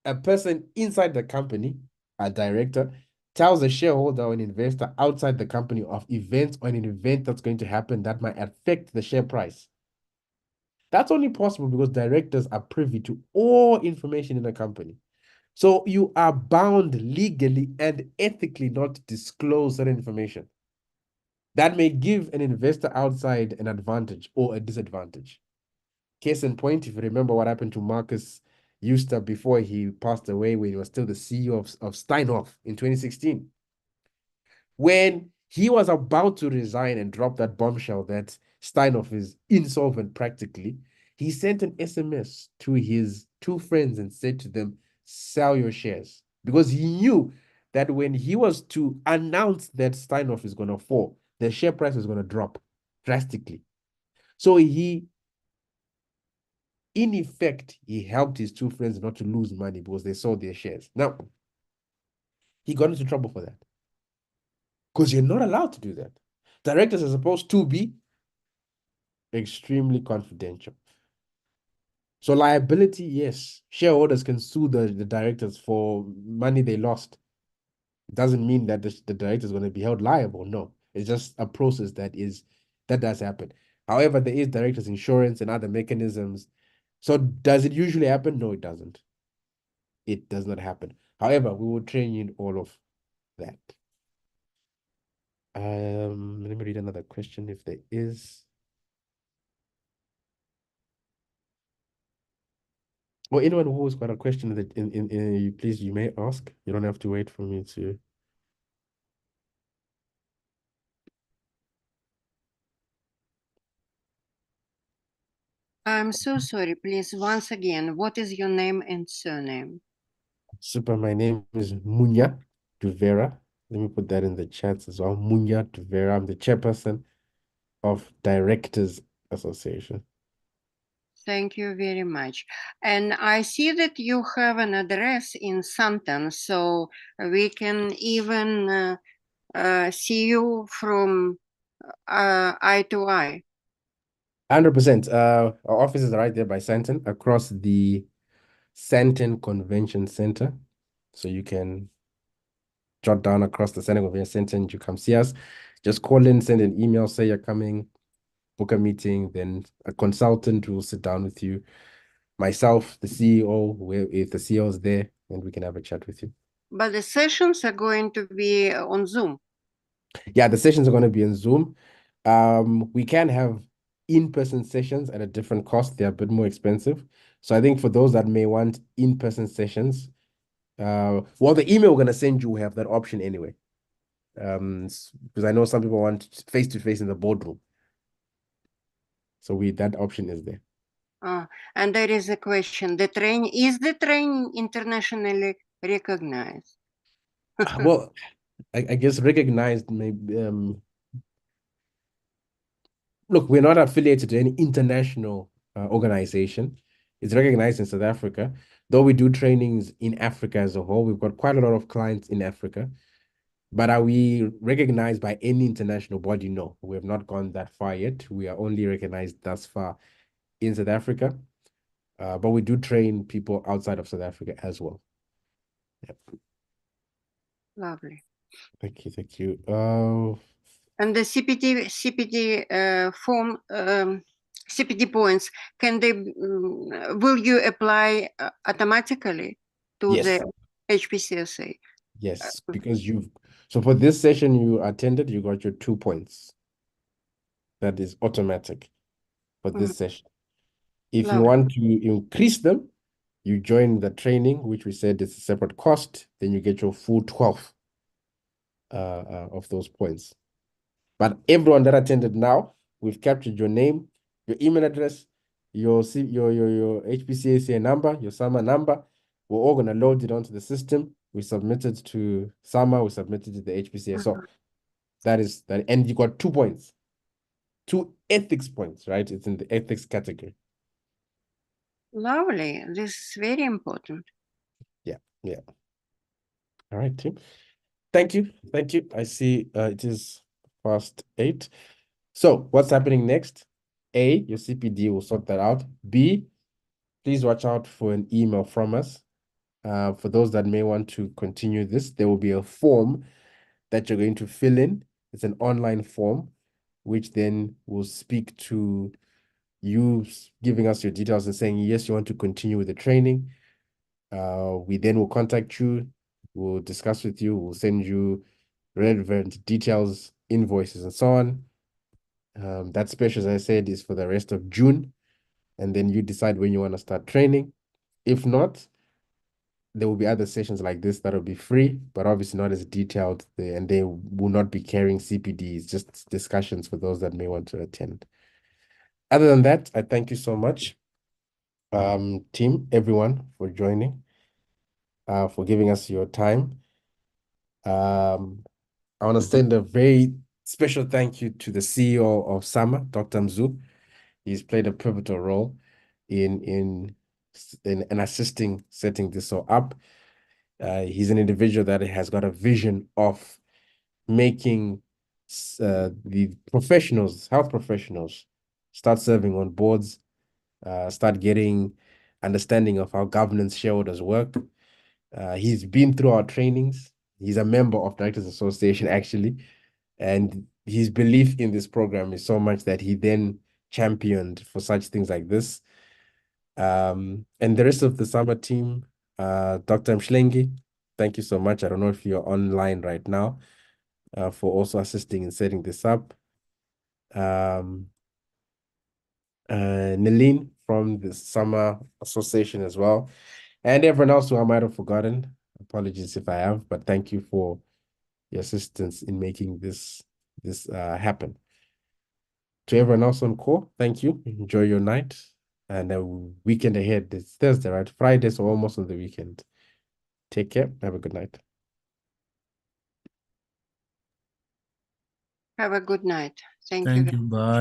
a person inside the company, a director, tells a shareholder or an investor outside the company of events or an event that's going to happen that might affect the share price. That's only possible because directors are privy to all information in a company. So you are bound legally and ethically not to disclose that information. That may give an investor outside an advantage or a disadvantage. Case in point, if you remember what happened to Marcus Euster before he passed away, when he was still the CEO of Steinhoff in 2016. When he was about to resign and drop that bombshell that Steinhoff is insolvent practically, he sent an SMS to his 2 friends and said to them, sell your shares. Because he knew that when he was to announce that Steinhoff is going to fall, the share price is going to drop drastically. So in effect, he helped his 2 friends not to lose money because they sold their shares. Now, he got into trouble for that. Because you're not allowed to do that. Directors are supposed to be extremely confidential. So liability, yes. Shareholders can sue the directors for money they lost. It doesn't mean that the director is going to be held liable. No. It's just a process that does happen. However, there is directors' insurance and other mechanisms. So does it usually happen? No, it doesn't. It does not happen. However, we will train you in all of that. Let me read another question if there is. Well, anyone who's got a question that please, you may ask. You don't have to wait for me to. I'm so sorry. Please, once again, what is your name and surname? Super, my name is Munya Duvera. Let me put that in the chats as well. Munya Duvera. I'm the chairperson of Directors Association. Thank you very much. And I see that you have an address in Santon, so we can even see you from eye to eye. 100%. Our office is right there by Santon, across the Santon Convention Center. So you can jot down across the Santon Convention Center and you come see us. Just call in, send an email, say you're coming, book a meeting, then a consultant will sit down with you. Myself, the CEO, if the CEO is there, and we can have a chat with you. But the sessions are going to be on Zoom. Yeah, the sessions are going to be in Zoom. We can have in-person sessions at a different cost. They're a bit more expensive. So I think for those that may want in-person sessions, well, the email we're going to send you will have that option anyway. Because I know some people want face-to-face in the boardroom. So that option is there. And there is a question. Is the training internationally recognized? Well, I guess recognized maybe. Look, we're not affiliated to any international organization. It's recognized in South Africa. Though we do trainings in Africa as a whole, we've got quite a lot of clients in Africa. But are we recognized by any international body? No, we have not gone that far yet. We are only recognized thus far in South Africa. But we do train people outside of South Africa as well. Yep. Lovely. Thank you. Thank you. And the CPD form, CPD points, will you apply automatically to Yes. the HPCSA? Yes, because so for this session you attended, you got your 2 points. That is automatic for this session. If you Lovely. want to increase them, you join the training, which we said is a separate cost, then you get your full 12 of those points. But everyone that attended now, we've captured your name, your email address, your HPCSA number, your SAMA number. We're all going to load it onto the system. We submit it to SAMA, we submit it to the HPCSA. That is that, and you got 2 points. 2 ethics points, right? It's in the ethics category. Lovely. This is very important. Yeah, yeah. All right, team. Thank you. Thank you. I see it is past 8. So what's happening next? A, your CPD will sort that out. B, please watch out for an email from us. For those that may want to continue this, there will be a form that you're going to fill in. It's an online form, which then will speak to you giving us your details and saying, yes, you want to continue with the training. We then will contact you. We'll discuss with you. We'll send you relevant details, invoices, and so on. That special, as I said, is for the rest of June. And then you decide when you want to start training. If not, there will be other sessions like this that will be free, but obviously not as detailed, and they will not be carrying CPDs, just discussions for those that may want to attend. Other than that, I thank you so much, team, everyone, for joining, for giving us your time. I want to send a very special thank you to the CEO of SAMA, Dr. Mzu. He's played a pivotal role in assisting setting this all up. He's an individual that has got a vision of making the professionals, health professionals, start serving on boards, start getting understanding of how governance shareholders work. He's been through our trainings. He's a member of Directors Association, actually. And his belief in this program is so much that he then championed for such things like this. And the rest of the summer team, Dr. Mshlengi, thank you so much. I don't know if you're online right now, for also assisting in setting this up. Nalene from the Summer Association as well, and everyone else who I might have forgotten. Apologies if I have, but thank you for your assistance in making this happen. To everyone else on call, thank you. Enjoy your night and a weekend ahead. It's Thursday, right? Friday, so almost on the weekend. Take care. Have a good night. Have a good night. Thank you. Thank you. Bye.